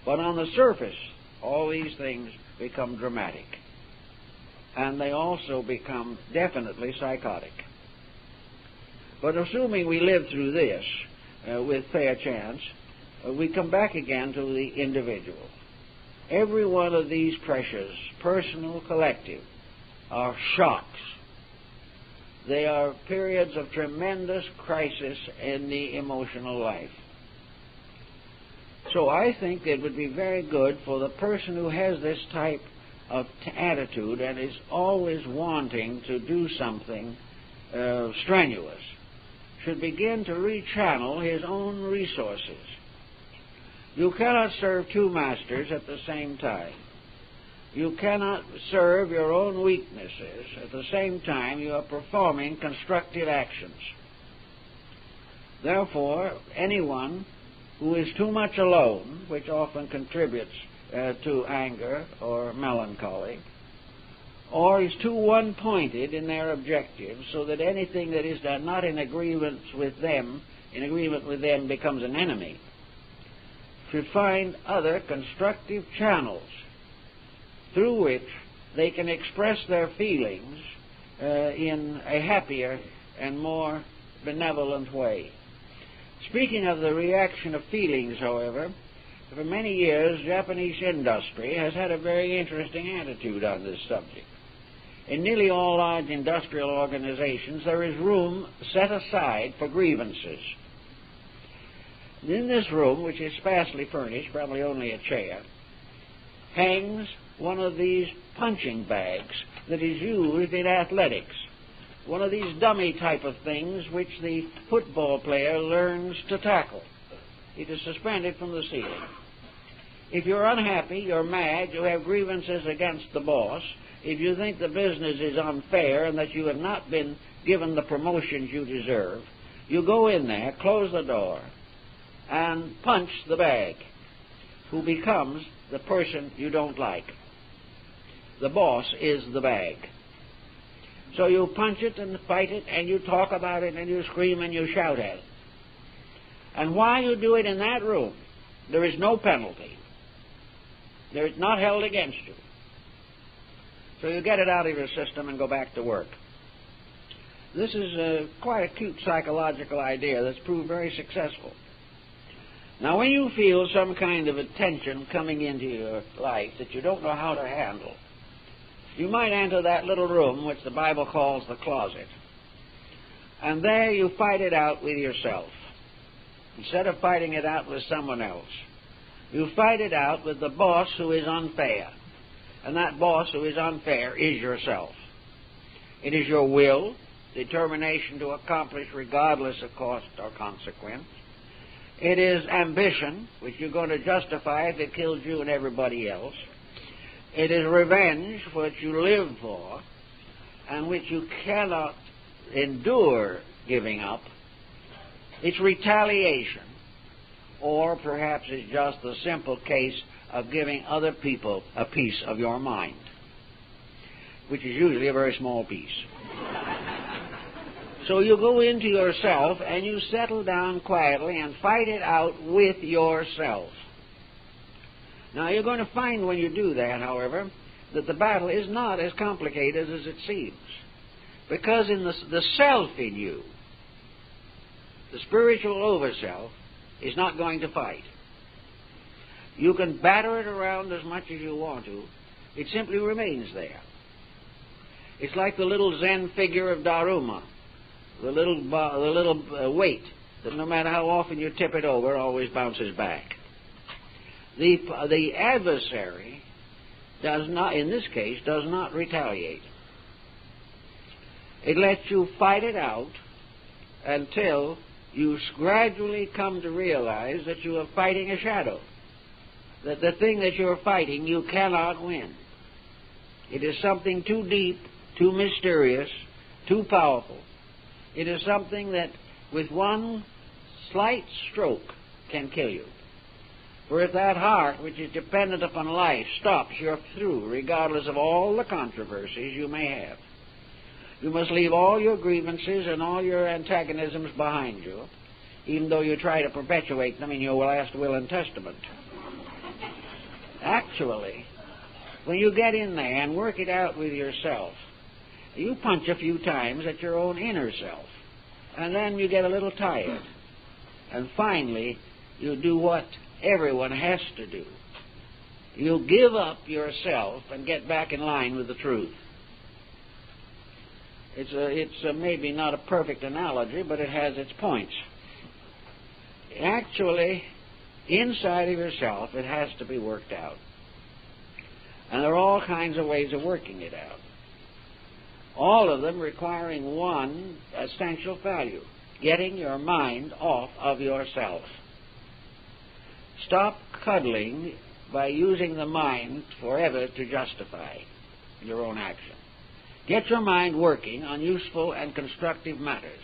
But on the surface, all these things become dramatic, and they also become definitely psychotic. But assuming we live through this with fair chance, we come back again to the individual. Every one of these pressures, personal, collective, are shocks. They are periods of tremendous crisis in the emotional life. So I think it would be very good for the person who has this type of attitude and is always wanting to do something strenuous, should begin to rechannel his own resources. You cannot serve two masters at the same time. You cannot serve your own weaknesses at the same time you are performing constructive actions. Therefore, anyone who is too much alone, which often contributes to anger or melancholy, or is too one-pointed in their objectives, so that anything that is not in agreement with them becomes an enemy, should find other constructive channels through which they can express their feelings in a happier and more benevolent way. Speaking of the reaction of feelings, however, for many years Japanese industry has had a very interesting attitude on this subject. In nearly all large industrial organizations, there is room set aside for grievances. In this room, which is sparsely furnished, probably only a chair, hangs one of these punching bags that is used in athletics. One of these dummy type of things which the football player learns to tackle. It is suspended from the ceiling. If you're unhappy, you're mad, you have grievances against the boss, if you think the business is unfair and that you have not been given the promotions you deserve, you go in there, close the door, and punch the bag, who becomes the person you don't like. The boss is the bag. So you punch it and fight it, and you talk about it, and you scream and you shout at it. And while you do it in that room, there is no penalty. It's not held against you. So you get it out of your system and go back to work. This is quite a cute psychological idea that's proved very successful. Now, when you feel some kind of a tension coming into your life that you don't know how to handle, you might enter that little room which the Bible calls the closet. And there you fight it out with yourself. Instead of fighting it out with someone else, you fight it out with the boss who is unfair. And that boss who is unfair is yourself. It is your will, determination to accomplish regardless of cost or consequence. It is ambition, which you're going to justify if it kills you and everybody else. It is revenge, which you live for, and which you cannot endure giving up. It's retaliation, or perhaps it's just the simple case of giving other people a piece of your mind, which is usually a very small piece. So you go into yourself and you settle down quietly and fight it out with yourself. Now, you're going to find when you do that, however, that the battle is not as complicated as it seems. Because in the self in you, the spiritual overself, is not going to fight. You can batter it around as much as you want to. It simply remains there. It's like the little Zen figure of Daruma, the little weight that no matter how often you tip it over, always bounces back. The adversary does not, in this case, does not retaliate. It lets you fight it out until you gradually come to realize that you are fighting a shadow, that the thing that you're fighting you cannot win. It is something too deep, too mysterious, too powerful. It is something that with one slight stroke can kill you. For if that heart, which is dependent upon life, stops, you're through, regardless of all the controversies you may have. You must leave all your grievances and all your antagonisms behind you, even though you try to perpetuate them in your last will and testament. Actually, when you get in there and work it out with yourself, you punch a few times at your own inner self, and then you get a little tired. And finally, you do what everyone has to do. You give up yourself and get back in line with the truth. It's maybe not a perfect analogy, but it has its points. Actually, inside of yourself, it has to be worked out. And there are all kinds of ways of working it out. All of them requiring one essential value: getting your mind off of yourself. Stop cuddling by using the mind forever to justify your own action. Get your mind working on useful and constructive matters.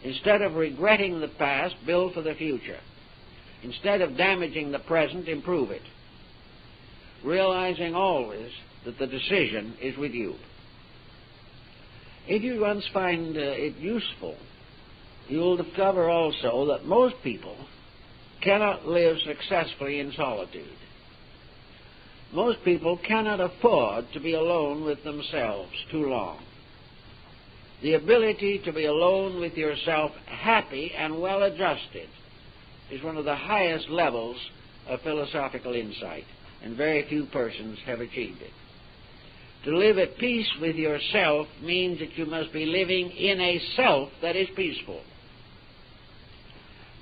Instead of regretting the past, build for the future. Instead of damaging the present, improve it. Realizing always that the decision is with you. If you once find it useful, you'll discover also that most people cannot live successfully in solitude. Most people cannot afford to be alone with themselves too long. The ability to be alone with yourself, happy and well-adjusted, is one of the highest levels of philosophical insight, and very few persons have achieved it. To live at peace with yourself means that you must be living in a self that is peaceful.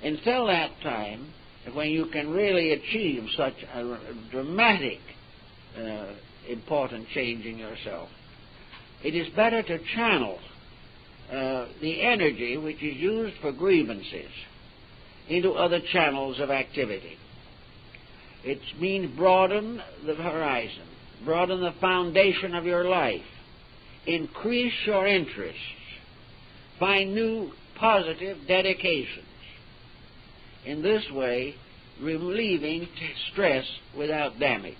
Until that time, when you can really achieve such a dramatic, important change in yourself, it is better to channel the energy which is used for grievances into other channels of activity. It means broaden the horizon, broaden the foundation of your life, increase your interests, find new positive dedications. In this way, relieving stress without damage.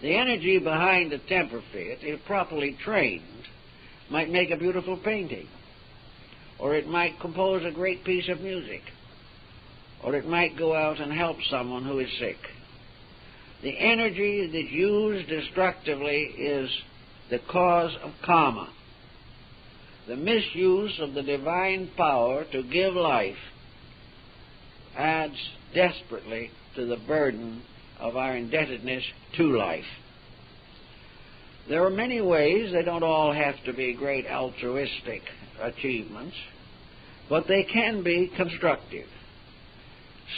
The energy behind a temper fit, if properly trained, might make a beautiful painting, or it might compose a great piece of music, or it might go out and help someone who is sick. The energy that's used destructively is the cause of karma. The misuse of the divine power to give life adds desperately to the burden of our indebtedness to life. There are many ways. They don't all have to be great altruistic achievements, but they can be constructive.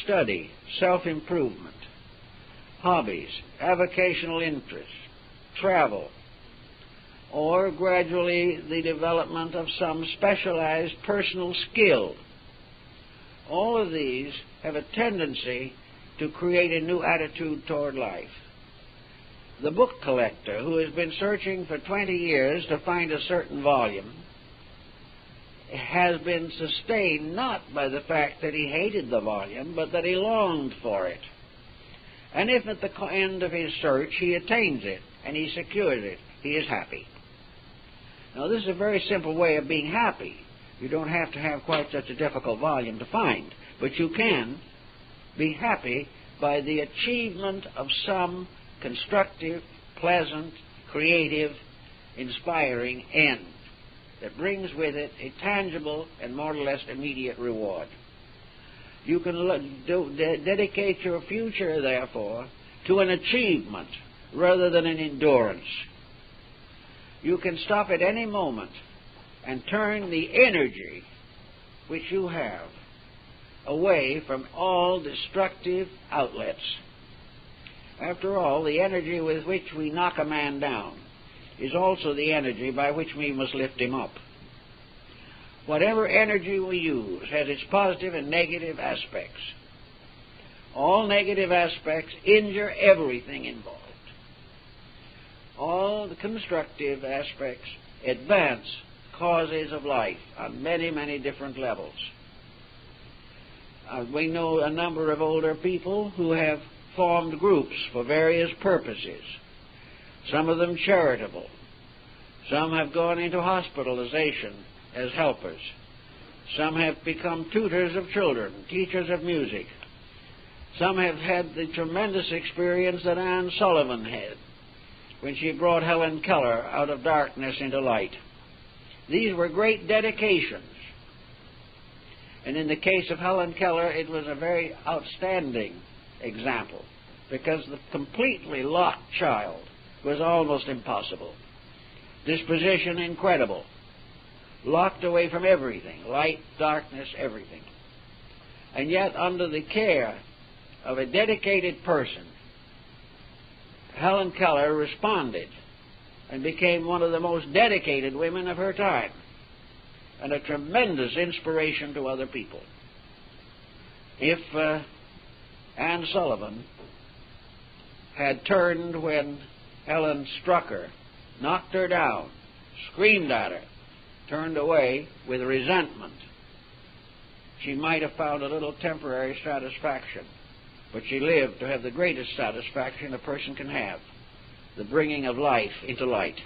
Study, self-improvement, hobbies, avocational interests, travel, or gradually the development of some specialized personal skill. All of these have a tendency to create a new attitude toward life. The book collector who has been searching for 20 years to find a certain volume has been sustained not by the fact that he hated the volume, but that he longed for it. And if at the end of his search he attains it and he secures it, he is happy. Now, this is a very simple way of being happy. You don't have to have quite such a difficult volume to find, but you can be happy by the achievement of some constructive, pleasant, creative, inspiring end that brings with it a tangible and more or less immediate reward. You can dedicate your future, therefore, to an achievement rather than an endurance. You can stop at any moment and turn the energy which you have away from all destructive outlets. After all, the energy with which we knock a man down is also the energy by which we must lift him up. Whatever energy we use has its positive and negative aspects. All negative aspects injure everything involved. All the constructive aspects advance causes of life on many, many different levels. We know a number of older people who have formed groups for various purposes, some of them charitable. Some have gone into hospitalization as helpers. Some have become tutors of children, teachers of music. Some have had the tremendous experience that Anne Sullivan had when she brought Helen Keller out of darkness into light. These were great dedications. And in the case of Helen Keller, it was a very outstanding example, because the completely locked child was almost impossible. Disposition incredible. Locked away from everything, light, darkness, everything. And yet, under the care of a dedicated person, Helen Keller responded and became one of the most dedicated women of her time, and a tremendous inspiration to other people. If Anne Sullivan had turned when Helen struck her, knocked her down, screamed at her, turned away with resentment, she might have found a little temporary satisfaction, but she lived to have the greatest satisfaction a person can have, the bringing of life into light.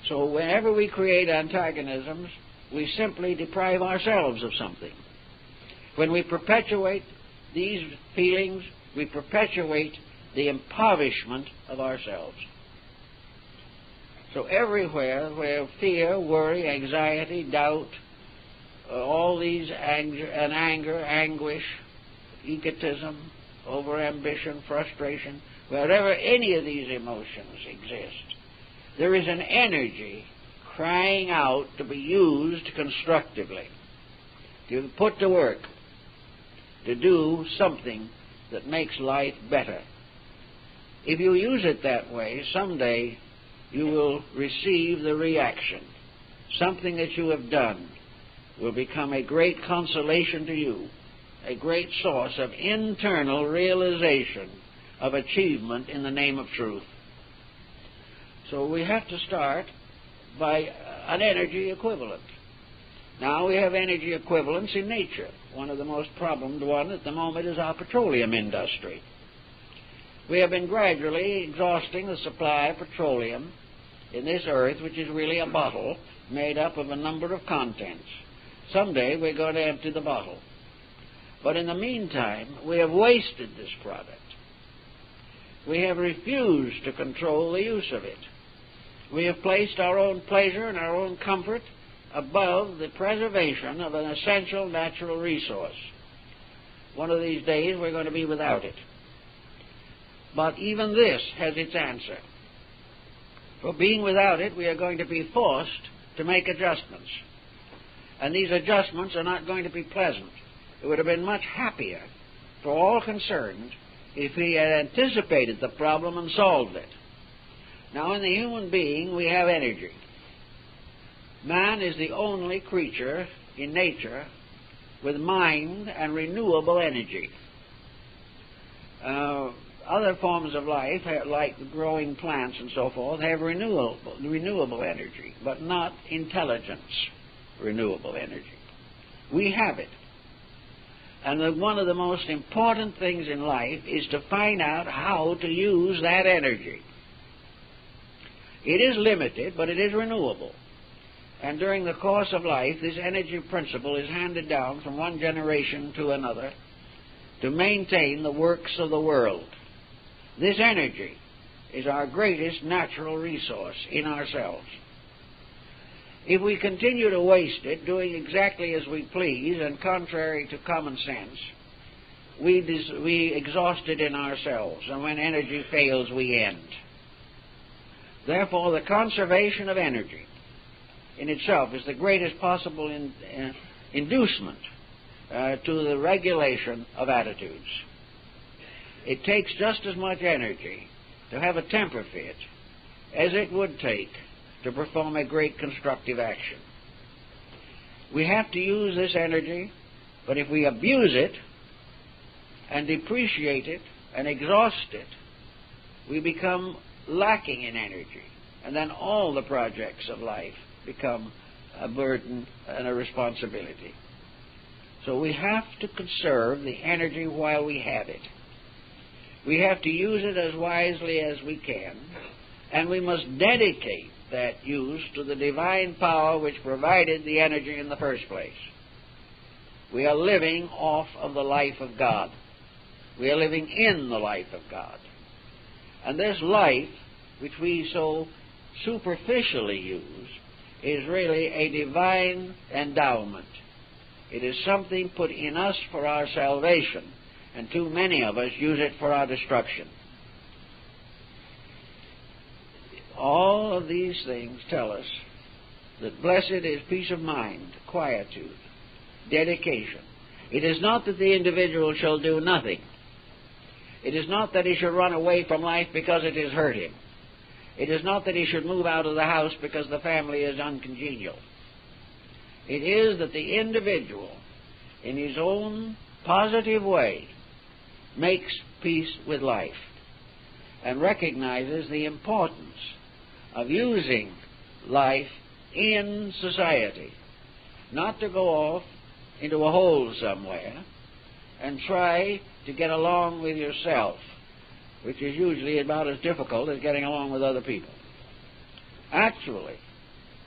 So whenever we create antagonisms, we simply deprive ourselves of something. When we perpetuate these feelings, we perpetuate the impoverishment of ourselves. So everywhere where fear, worry, anxiety, doubt, all these anger, anguish, egotism, overambition, frustration, wherever any of these emotions exist, there is an energy crying out to be used constructively. to put to work to do something that makes life better. If you use it that way, someday you will receive the reaction. Something that you have done will become a great consolation to you, a great source of internal realization of achievement in the name of truth. So we have to start by an energy equivalent. Now we have energy equivalents in nature. One of the most problemed one at the moment is our petroleum industry. We have been gradually exhausting the supply of petroleum in this earth, which is really a bottle made up of a number of contents. Someday we're going to empty the bottle. But in the meantime, we have wasted this product. We have refused to control the use of it. We have placed our own pleasure and our own comfort above the preservation of an essential natural resource. One of these days we're going to be without it. But even this has its answer. For being without it, we are going to be forced to make adjustments. And these adjustments are not going to be pleasant. It would have been much happier for all concerned if he had anticipated the problem and solved it. Now, in the human being, we have energy. Man is the only creature in nature with mind and renewable energy. Other forms of life, like growing plants and so forth, have renewable energy, but not intelligence renewable energy. We have it. And one of the most important things in life is to find out how to use that energy. It is limited, but it is renewable. And during the course of life, this energy principle is handed down from one generation to another to maintain the works of the world. This energy is our greatest natural resource in ourselves. If we continue to waste it, doing exactly as we please and contrary to common sense, we exhaust it in ourselves, and when energy fails, we end. Therefore, the conservation of energy in itself is the greatest possible inducement to the regulation of attitudes. It takes just as much energy to have a temper fit as it would take to perform a great constructive action. We have to use this energy, but if we abuse it and depreciate it and exhaust it, we become lacking in energy, and then all the projects of life become a burden and a responsibility. So we have to conserve the energy while we have it. We have to use it as wisely as we can, and we must dedicate that use to the divine power which provided the energy in the first place. We are living off of the life of God. We are living in the life of God. And this life, which we so superficially use, is really a divine endowment. It is something put in us for our salvation, and too many of us use it for our destruction. All of these things tell us that blessed is peace of mind, quietude, dedication. It is not that the individual shall do nothing. It is not that he should run away from life because it has hurt him. It is not that he should move out of the house because the family is uncongenial. It is that the individual, in his own positive way, makes peace with life and recognizes the importance of using life in society, not to go off into a hole somewhere and try to get along with yourself, which is usually about as difficult as getting along with other people. Actually,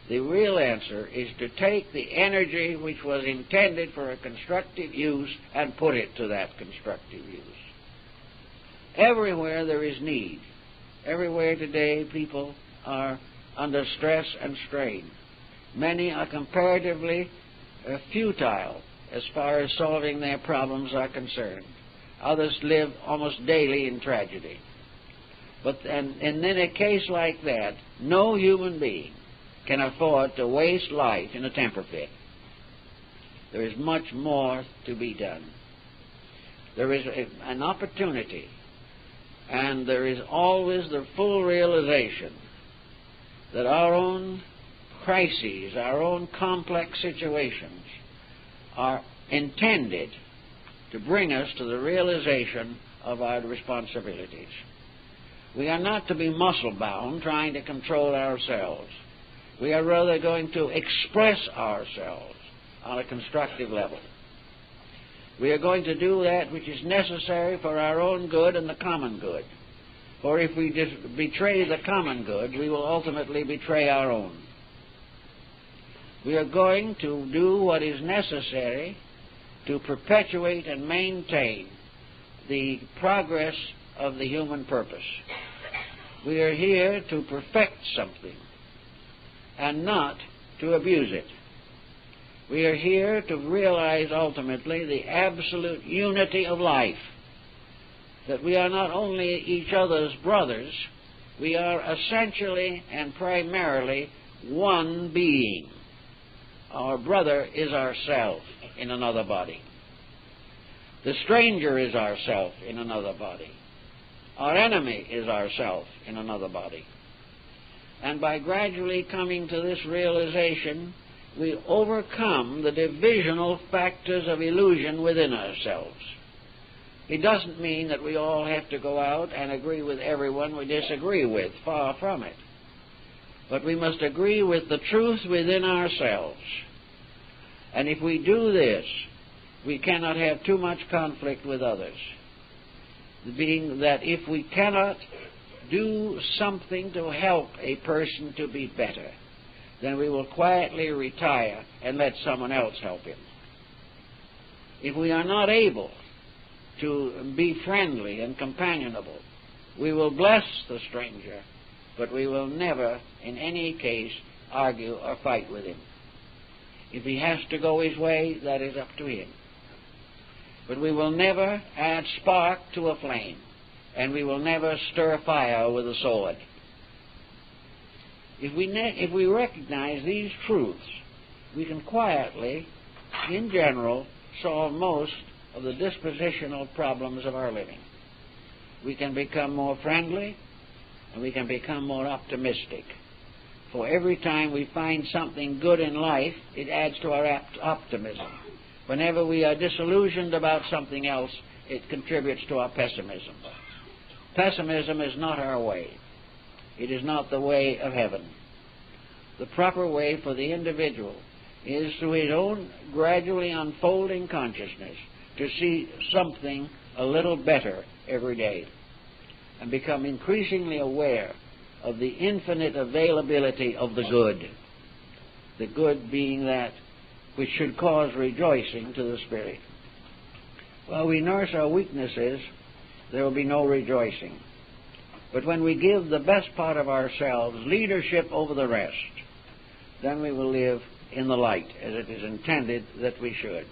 the real answer is to take the energy which was intended for a constructive use and put it to that constructive use. Everywhere there is need. Everywhere today people are under stress and strain. Many are comparatively futile as far as solving their problems are concerned. Others live almost daily in tragedy. And in a case like that, no human being can afford to waste life in a temper fit. There is much more to be done. There is an opportunity, and there is always the full realization that our own crises, our own complex situations are intended to bring us to the realization of our responsibilities. We are not to be muscle-bound trying to control ourselves. We are rather going to express ourselves on a constructive level. We are going to do that which is necessary for our own good and the common good. For if we betray the common good, we will ultimately betray our own. We are going to do what is necessary to perpetuate and maintain the progress of the human purpose. We are here to perfect something and not to abuse it. We are here to realize ultimately the absolute unity of life, that we are not only each other's brothers, we are essentially and primarily one being. Our brother is ourself in another body. The stranger is ourself in another body. Our enemy is ourself in another body. And by gradually coming to this realization, we overcome the divisional factors of illusion within ourselves. It doesn't mean that we all have to go out and agree with everyone we disagree with. Far from it. But we must agree with the truth within ourselves. And if we do this, we cannot have too much conflict with others. Being that if we cannot do something to help a person to be better, then we will quietly retire and let someone else help him. If we are not able to be friendly and companionable, we will bless the stranger, but we will never, in any case, argue or fight with him. If he has to go his way, that is up to him. But we will never add spark to a flame, and we will never stir fire with a sword. If we recognize these truths, we can quietly, in general, solve most of the dispositional problems of our living. We can become more friendly, and we can become more optimistic. For every time we find something good in life, it adds to our optimism. Whenever we are disillusioned about something else, it contributes to our pessimism. Pessimism is not our way. It is not the way of heaven. The proper way for the individual is through his own gradually unfolding consciousness to see something a little better every day and become increasingly aware of the infinite availability of the good being that which should cause rejoicing to the spirit. While we nurse our weaknesses, there will be no rejoicing. But when we give the best part of ourselves leadership over the rest, then we will live in the light as it is intended that we should.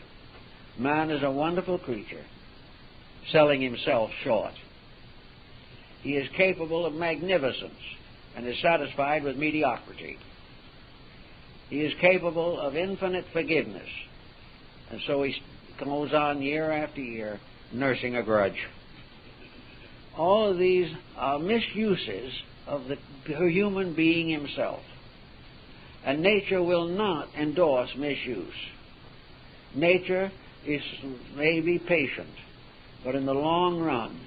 Man is a wonderful creature, selling himself short. He is capable of magnificence and is satisfied with mediocrity. He is capable of infinite forgiveness, and so he goes on year after year nursing a grudge. All of these are misuses of the human being himself, and nature will not endorse misuse. Nature may be patient, but in the long run,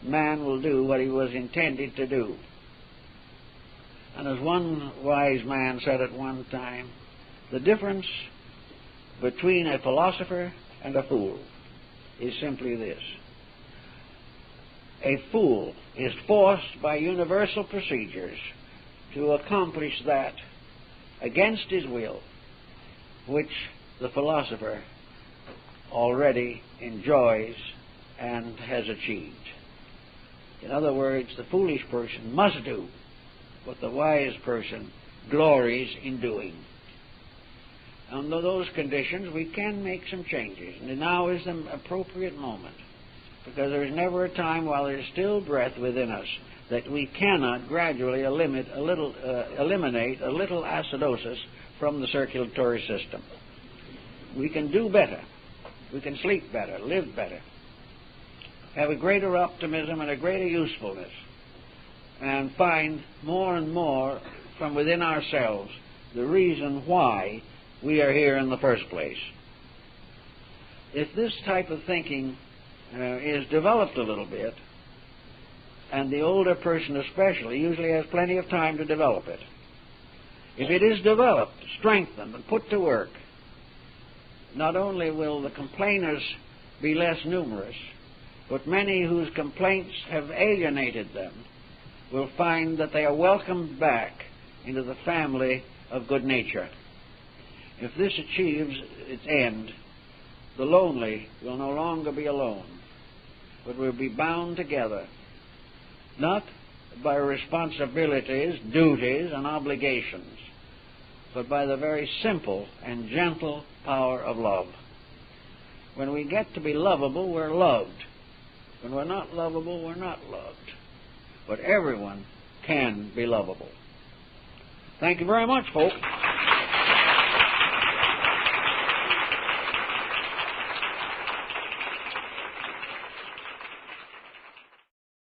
man will do what he was intended to do. And as one wise man said at one time, the difference between a philosopher and a fool is simply this. A fool is forced by universal procedures to accomplish that against his will, which the philosopher already enjoys and has achieved. In other words, the foolish person must do what the wise person glories in doing. Under those conditions, we can make some changes, and now is the appropriate moment, because there is never a time while there is still breath within us that we cannot gradually eliminate a little acidosis from the circulatory system. we can do better. We can sleep better, live better, have a greater optimism and a greater usefulness, and find more and more from within ourselves the reason why we are here in the first place. If this type of thinking is developed a little bit, and the older person especially usually has plenty of time to develop it, if it is developed, strengthened, and put to work, not only will the complainers be less numerous, but many whose complaints have alienated them will find that they are welcomed back into the family of good nature. If this achieves its end, the lonely will no longer be alone, but will be bound together, not by responsibilities, duties, and obligations, but by the very simple and gentle power of love. When we get to be lovable, we're loved. When we're not lovable, we're not loved. But everyone can be lovable. Thank you very much, folks.